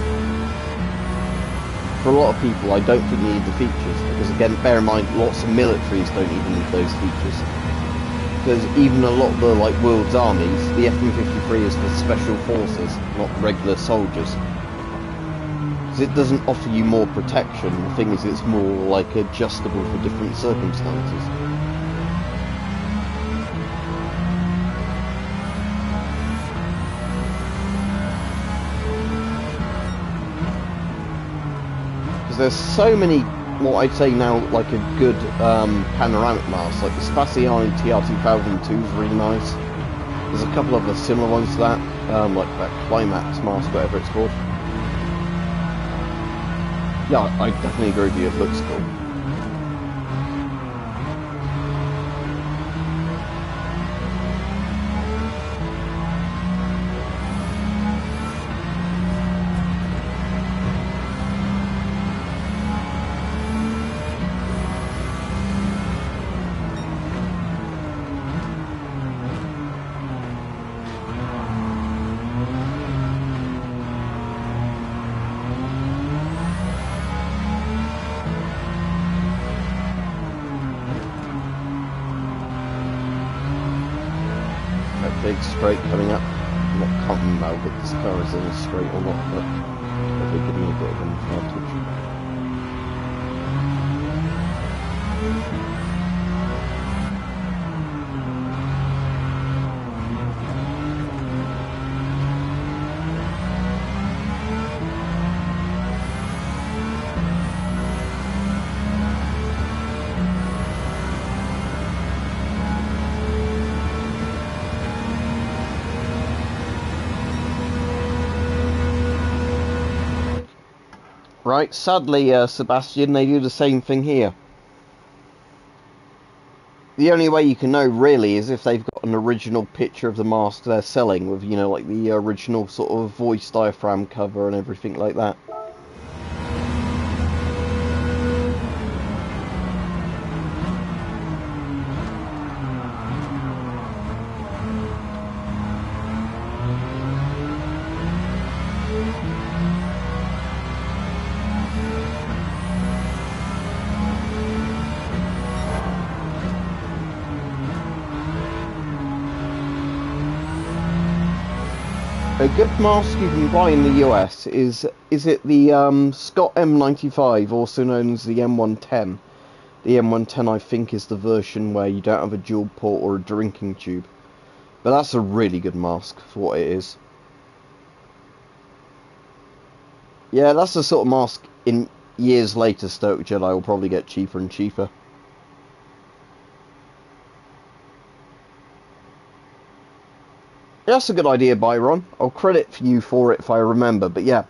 for a lot of people I don't think you need the features, because again, bear in mind, lots of militaries don't even need those features. Because even a lot of the, like, world's armies, the FM53 is for special forces, not regular soldiers. Because it doesn't offer you more protection, the thing is it's more, like, adjustable for different circumstances. There's so many, what I'd say now, like a good panoramic mask, like the Spaziani TR2002 is really nice. There's a couple of the similar ones to that, like that Climax mask, whatever it's called. Yeah, I definitely agree with you, it looks cool. Big straight coming up. I'm not confident about if this car is in a straight or not, but probably giving me a bit of an advantage. Right, sadly, Sebastian, they do the same thing here. The only way you can know, really, is if they've got an original picture of the mask they're selling with, you know, like the original sort of voice diaphragm cover and everything like that. A good mask you can buy in the US is it the Scott M95, also known as the M110? The M110 I think is the version where you don't have a dual port or a drinking tube. But that's a really good mask for what it is. Yeah, that's the sort of mask in years later Stoke Jedi will probably get cheaper and cheaper. Yeah, that's a good idea, Byron. I'll credit you for it if I remember, but yeah.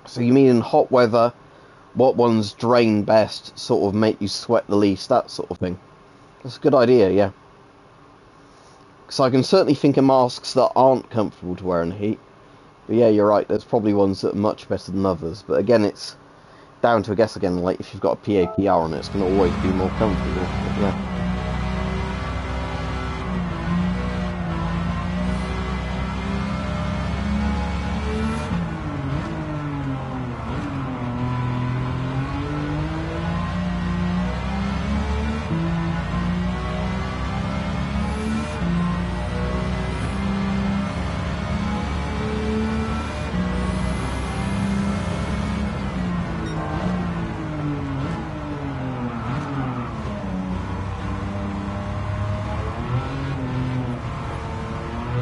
So you mean in hot weather, what ones drain best, sort of make you sweat the least, that sort of thing. That's a good idea, yeah. Because I can certainly think of masks that aren't comfortable to wear in the heat. But yeah, you're right, there's probably ones that are much better than others. But again, it's down to, I guess, again, like if you've got a PAPR on it, it's going to always be more comfortable. But yeah.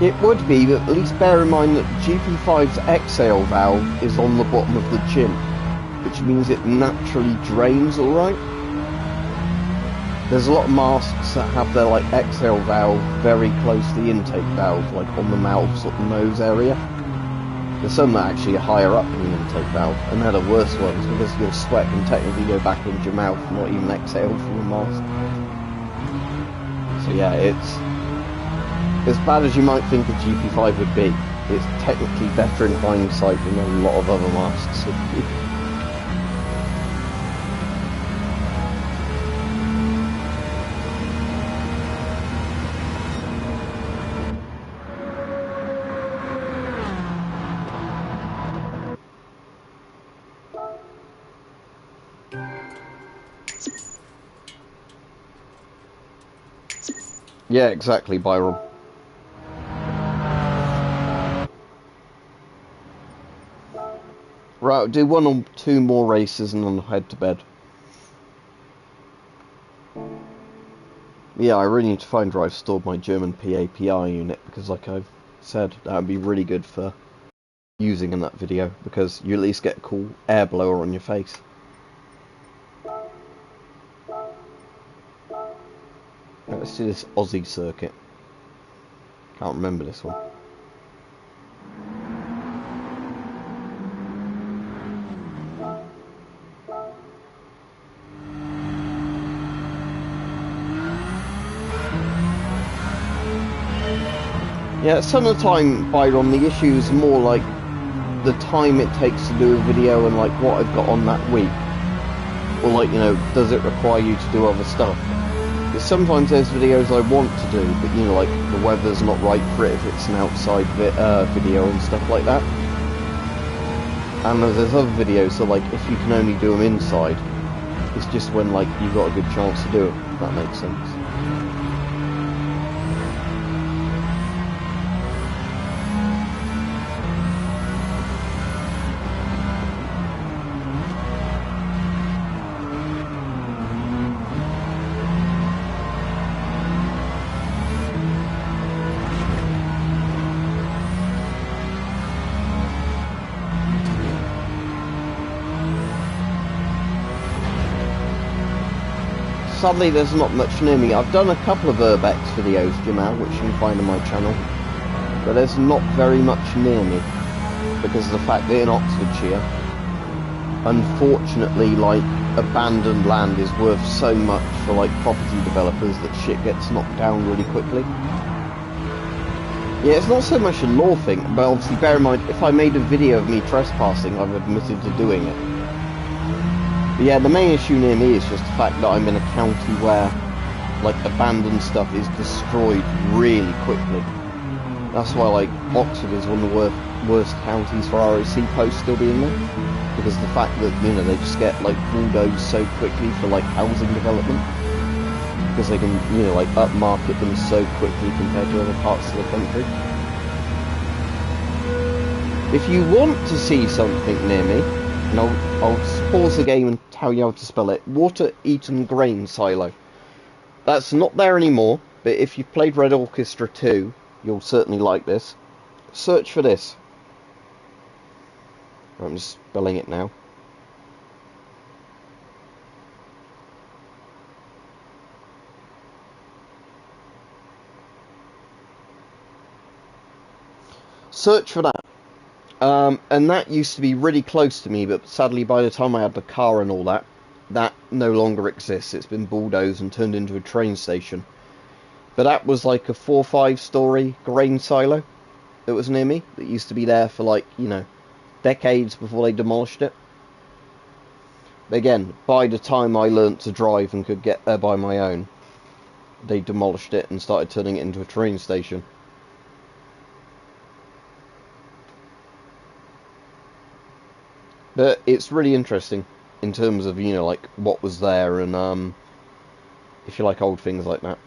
It would be, but at least bear in mind that GP5's exhale valve is on the bottom of the chin, which means it naturally drains alright. There's a lot of masks that have their like exhale valve very close to the intake valve, like on the mouth sort of nose area. There's some that actually are higher up than the intake valve, and they're the worst ones because your sweat can technically go back into your mouth, not even exhaled from the mask. So yeah, it's as bad as you might think a GP5 would be. It's technically better in hindsight than a lot of other masks would be. Yeah, exactly, Byron. Right, I'll do one or two more races and then I'll head to bed. Yeah, I really need to find where I've stored my German PAPI unit, because like I've said, that would be really good for using in that video, because you at least get a cool air blower on your face. Let's do this Aussie circuit. Can't remember this one. Yeah, some of the time, Byron, the issue is more like the time it takes to do a video and like what I've got on that week. Or like, you know, does it require you to do other stuff? Because sometimes there's videos I want to do, but you know, like the weather's not right for it if it's an outside video and stuff like that. And there's other videos, so like if you can only do them inside, it's just when like you've got a good chance to do it, if that makes sense. Sadly, there's not much near me. I've done a couple of Urbex videos, Jamal, which you can find on my channel, but there's not very much near me because of the fact that in Oxfordshire, unfortunately, like abandoned land is worth so much for like property developers that shit gets knocked down really quickly. Yeah, it's not so much a law thing, but obviously bear in mind, if I made a video of me trespassing, I've admitted to doing it. But yeah, the main issue near me is just the fact that I'm in a county where, like, abandoned stuff is destroyed really quickly. That's why, like, Oxford is one of the worst counties for ROC posts still being there. Because the fact that, you know, they just get, like, bulldozed so quickly for, like, housing development. Because they can, you know, like, upmarket them so quickly compared to other parts of the country. If you want to see something near me, and I'll pause the game and tell you how to spell it, Water Eaten Grain Silo. That's not there anymore, but if you've played Red Orchestra 2, you'll certainly like this. Search for this. I'm just spelling it now. Search for that. And that used to be really close to me, but sadly by the time I had the car and all that, that no longer exists. It's been bulldozed and turned into a train station. But that was like a 4 or 5 story grain silo that was near me, that used to be there for like, you know, decades before they demolished it. But again, by the time I learnt to drive and could get there by my own, they demolished it and started turning it into a train station. But it's really interesting in terms of, you know, like what was there and if you like old things like that.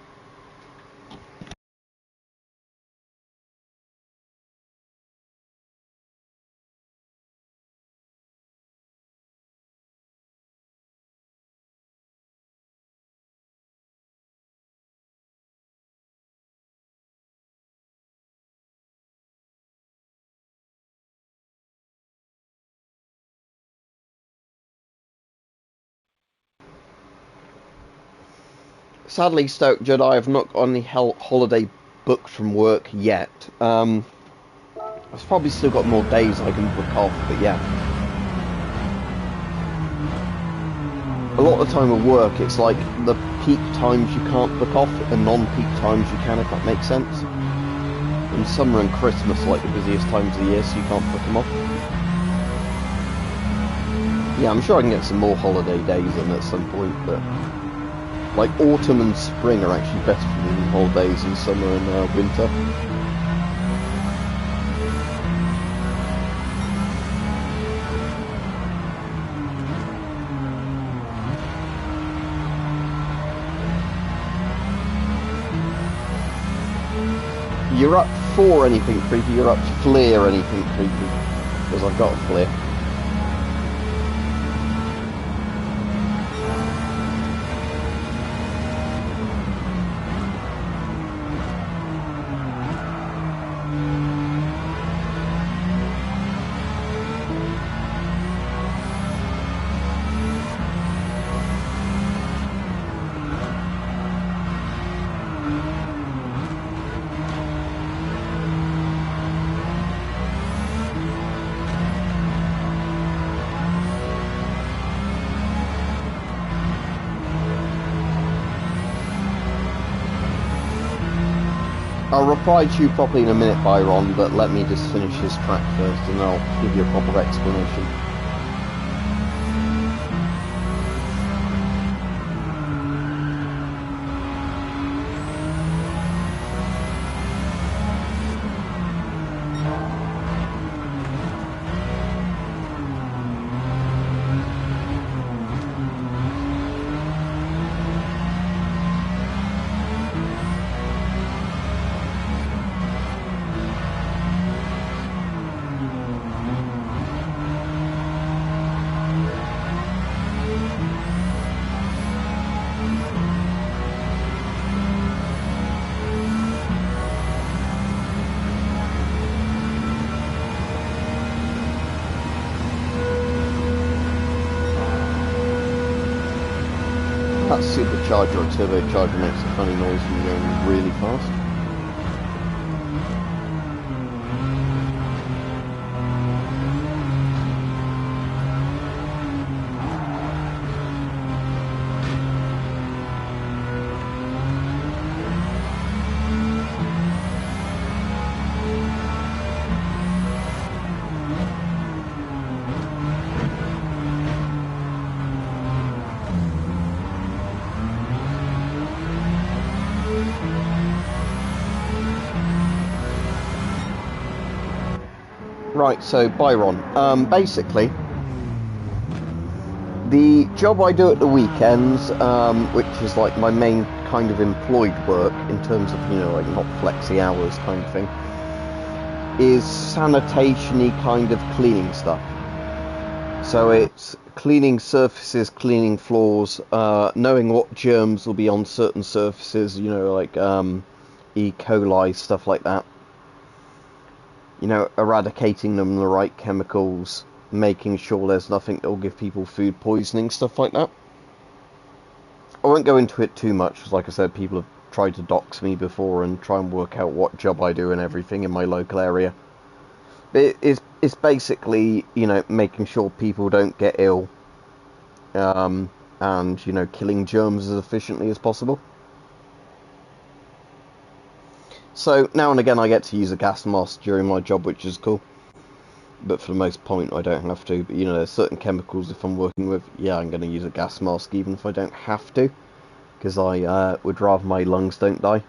Sadly, Stoke Jedi, I've not got any holiday booked from work yet. I've probably still got more days I can book off, but yeah. A lot of the time at work, it's like the peak times you can't book off and non-peak times you can, if that makes sense. And summer and Christmas are like the busiest times of the year, so you can't book them off. Yeah, I'm sure I can get some more holiday days in at some point, but like autumn and spring are actually better for me than holidays in summer and winter. You're up for anything creepy, you're up to fleer anything creepy. Because I've got a fleer. I'll reply to you properly in a minute, Byron, but let me just finish this track first and I'll give you a proper explanation. That supercharger or turbocharger makes a funny noise when you're going really fast. Right, so Byron, basically, the job I do at the weekends, which is like my main kind of employed work in terms of, you know, like not flexi hours kind of thing, is sanitation-y kind of cleaning stuff. So it's cleaning surfaces, cleaning floors, knowing what germs will be on certain surfaces, you know, like E. coli, stuff like that. You know, eradicating them with the right chemicals, making sure there's nothing that will give people food poisoning, stuff like that. I won't go into it too much, because like I said, people have tried to dox me before and try and work out what job I do and everything in my local area. But it's basically, you know, making sure people don't get ill, and, you know, killing germs as efficiently as possible. So, now and again I get to use a gas mask during my job, which is cool. But for the most part, I don't have to. But, you know, there's certain chemicals, if I'm working with, yeah, I'm going to use a gas mask, even if I don't have to. Because I would rather my lungs don't die.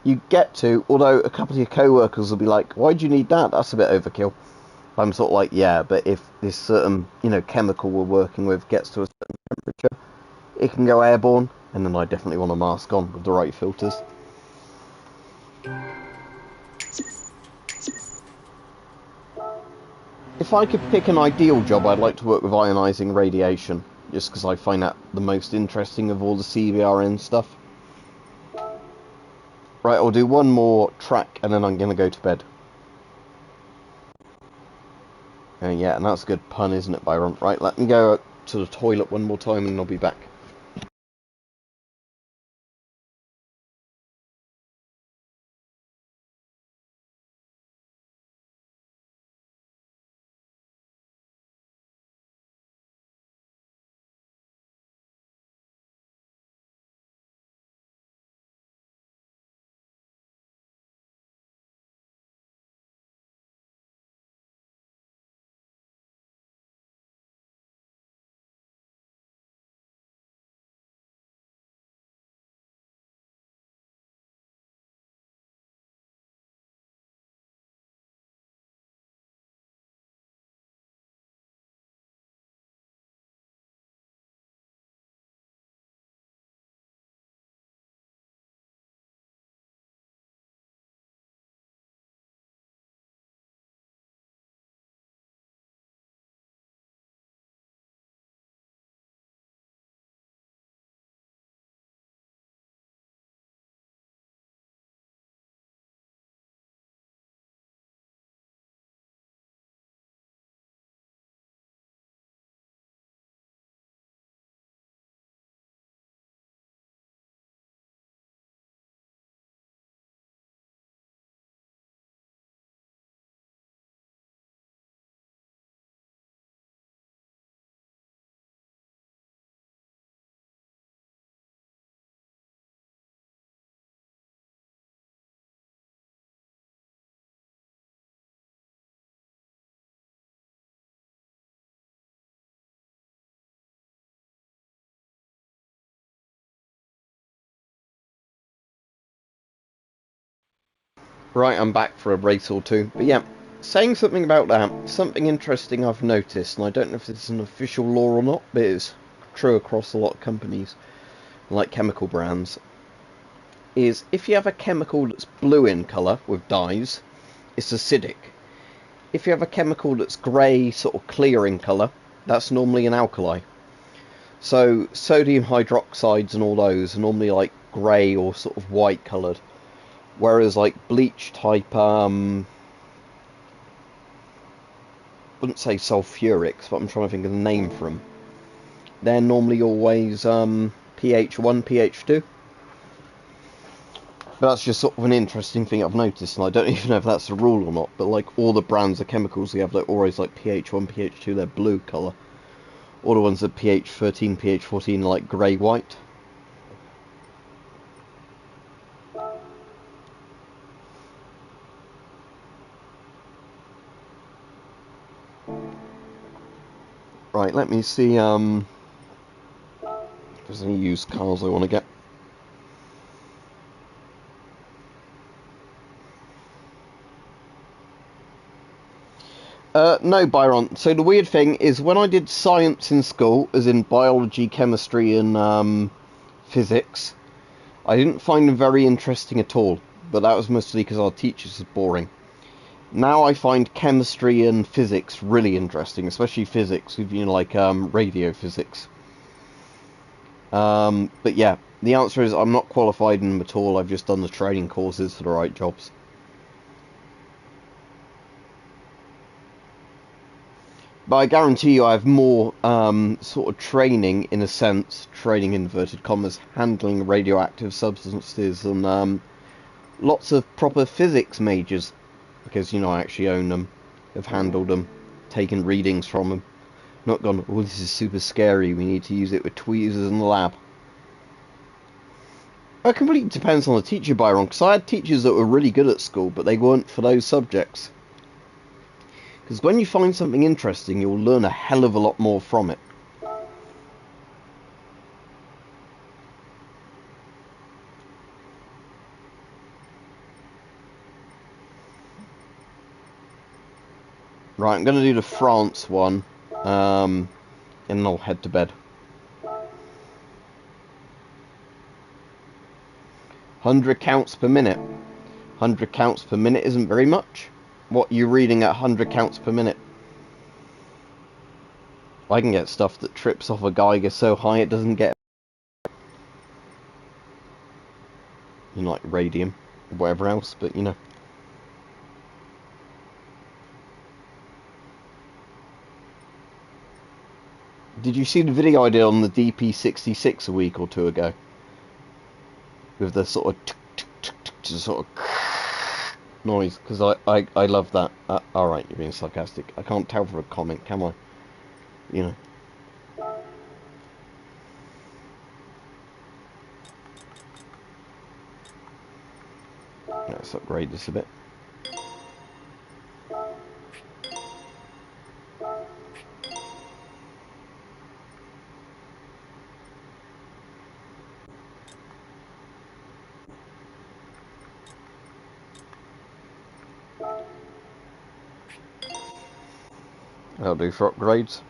You get to, although a couple of your co-workers will be like, why do you need that? That's a bit overkill. I'm sort of like, yeah, but if this certain, you know, chemical we're working with gets to a certain temperature, it can go airborne, and then I definitely want a mask on with the right filters. If I could pick an ideal job, I'd like to work with ionising radiation, just because I find that the most interesting of all the CBRN stuff. Right, I'll do one more track, and then I'm going to go to bed. Yeah, and that's a good pun, isn't it, Byron? Right, let me go to the toilet one more time, and I'll be back. Right, I'm back for a race or two. But yeah, saying something about that, something interesting I've noticed, and I don't know if this is an official law or not, but it's true across a lot of companies, like chemical brands, is if you have a chemical that's blue in colour with dyes, it's acidic. If you have a chemical that's grey, sort of clear in colour, that's normally an alkali. So sodium hydroxides and all those are normally like grey or sort of white coloured. Whereas like bleach type, wouldn't say sulfurics, but I'm trying to think of the name for them. They're normally always pH1, pH2. But that's just sort of an interesting thing I've noticed, and I don't even know if that's a rule or not, but like all the brands of chemicals we have, they're always like pH1, pH2, they're blue colour. All the ones that pH13, pH14 are like grey-white. Right, let me see if there's any used cars I want to get. No, Byron. So the weird thing is, when I did science in school, as in biology, chemistry, and physics, I didn't find them very interesting at all. but that was mostly because our teachers were boring. Now I find chemistry and physics really interesting, especially physics, with, you know, like radio physics. But yeah, the answer is I'm not qualified in them at all. I've just done the training courses for the right jobs. But I guarantee you I have more sort of training, in a sense, training inverted commas, handling radioactive substances than lots of proper physics majors. Because, you know, I actually own them, have handled them, taken readings from them. Not gone, oh, this is super scary, we need to use it with tweezers in the lab. It completely depends on the teacher, Byron, because I had teachers that were really good at school, but they weren't for those subjects. Because when you find something interesting, you'll learn a hell of a lot more from it. Right, I'm going to do the France one, and then I'll head to bed. 100 counts per minute. 100 counts per minute isn't very much. What are you reading at 100 counts per minute? I can get stuff that trips off a Geiger so high it doesn't get... You know, like radium, or whatever else, but you know. Did you see the video I did on the DP66 a week or two ago? With the sort of sort of noise, because I love that. Alright, you're being sarcastic. I can't tell from a comment, can I? You know. Let's upgrade this a bit. That'll do for upgrades.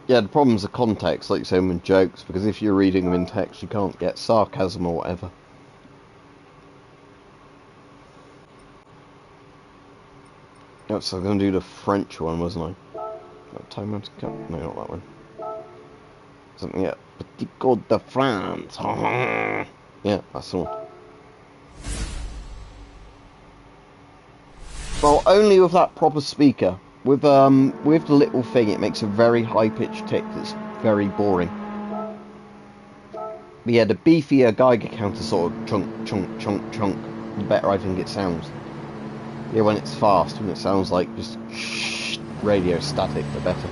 Yeah, the problem's the context, like you say, with jokes, because if you're reading them in text, you can't get sarcasm or whatever. Yep, so I'm going to do the French one, wasn't I? Time out to cut? No, not that one. Something yet. Petit Côte de France. Yeah, that's the one. Well, only with that proper speaker. With the little thing, it makes a very high-pitched tick that's very boring. But yeah, the beefier Geiger counter sort of chunk, chunk, chunk, chunk, the better I think it sounds. Yeah, when it's fast, when it sounds like just radio static, the better.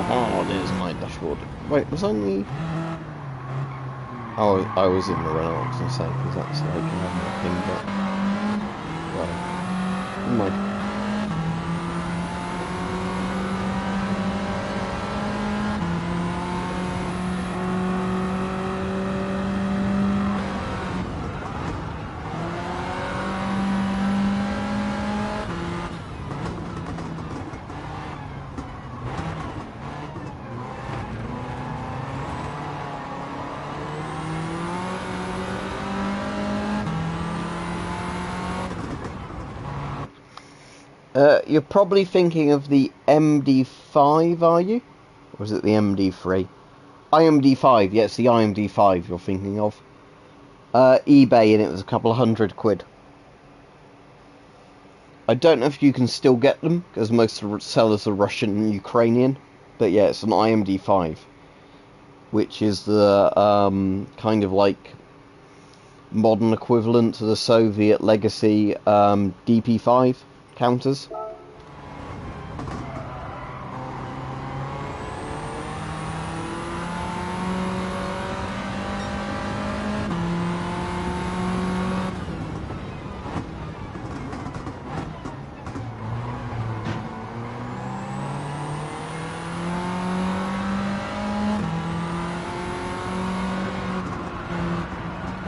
Oh, there's my dashboard. Wait, was I in the... Oh, I was in the Renault, I was going to say, because that's like another thing, but... Well, never mind. You're probably thinking of the MD5, are you? Or is it the MD3? IMD5, yeah, it's the IMD5 you're thinking of. eBay, and it was a couple of £100. I don't know if you can still get them, because most of the sellers are Russian and Ukrainian. But yeah, it's an IMD5. Which is the kind of like modern equivalent to the Soviet legacy DP5 counters.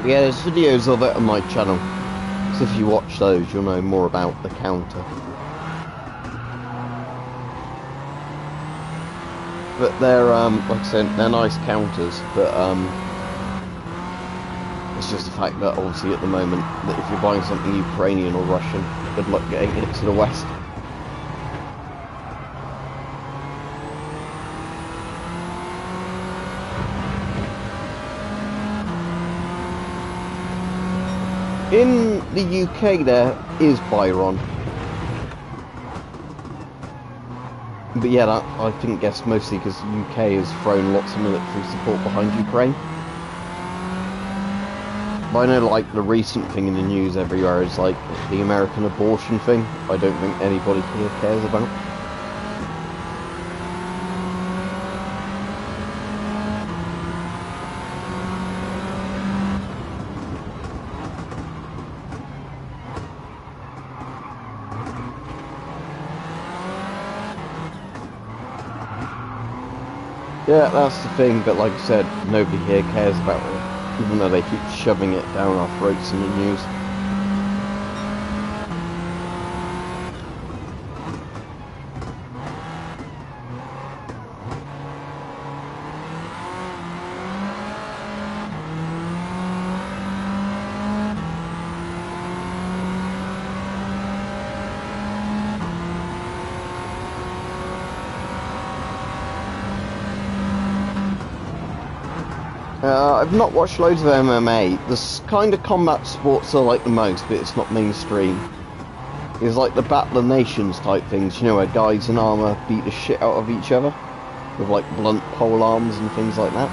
Yeah, there's videos of it on my channel, so if you watch those you'll know more about the counter. But they're, like I said, they're nice counters, but, it's just the fact that, obviously, at the moment, that if you're buying something Ukrainian or Russian, good luck getting it to the West. In the UK, there is Byron. But yeah, that, I think, guess mostly because the UK has thrown lots of military support behind Ukraine. But I know, like, the recent thing in the news everywhere is, like, the American abortion thing. I don't think anybody here cares about. Yeah, that's the thing, but like I said, nobody here cares about it, even though they keep shoving it down our throats in the news. I've not watched loads of MMA. The kind of combat sports I like the most, but it's not mainstream. It's like the Battle of Nations type things, you know, where guys in armour beat the shit out of each other with like blunt pole arms and things like that.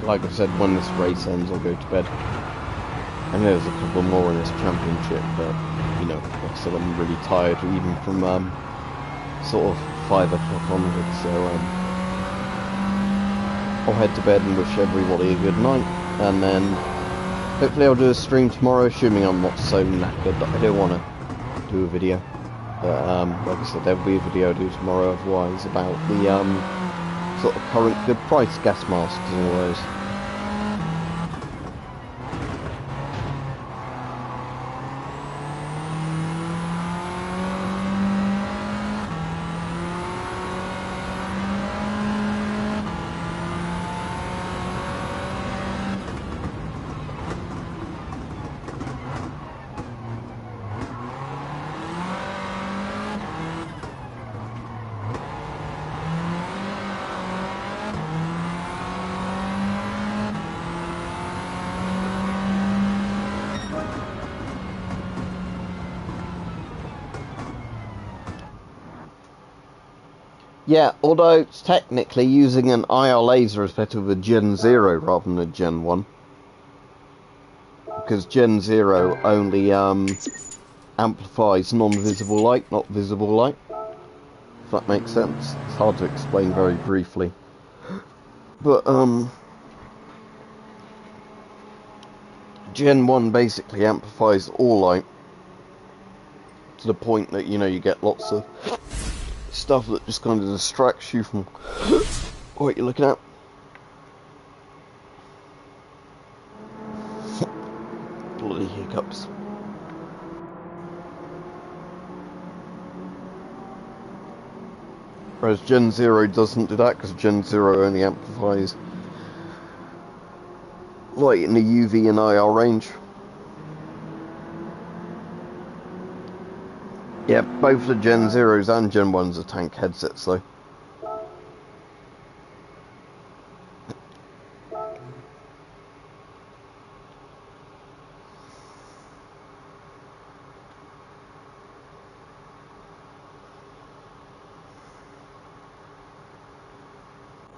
Like I said, when this race ends, I'll go to bed. I know there's a couple more in this championship, but, you know, like I said, I'm really tired, even from, sort of 5 o'clock onwards, so, I'll head to bed and wish everybody a good night, and then, hopefully I'll do a stream tomorrow, assuming I'm not so knackered that I don't want to do a video. But, like I said, there'll be a video I'll do tomorrow, otherwise, about the, sort of current good price gas masks and all those. Yeah, although technically using an IR laser is better with a Gen 0 rather than a Gen 1. Because Gen 0 only amplifies non-visible light, not visible light. If that makes sense. It's hard to explain very briefly. But, Gen 1 basically amplifies all light. To the point that, you know, you get lots of stuff that just kind of distracts you from what you're looking at. Bloody hiccups. Whereas Gen 0 doesn't do that, because Gen 0 only amplifies light in the UV and IR range. Yeah, both the Gen 0s and Gen 1s are tank headsets though.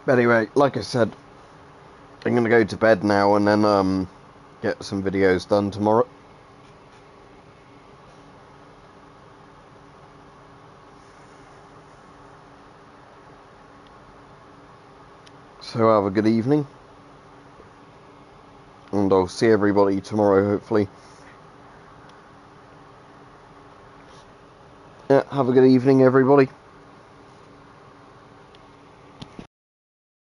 But anyway, like I said, I'm going to go to bed now and then get some videos done tomorrow. So have a good evening, and I'll see everybody tomorrow, hopefully. Yeah, have a good evening, everybody.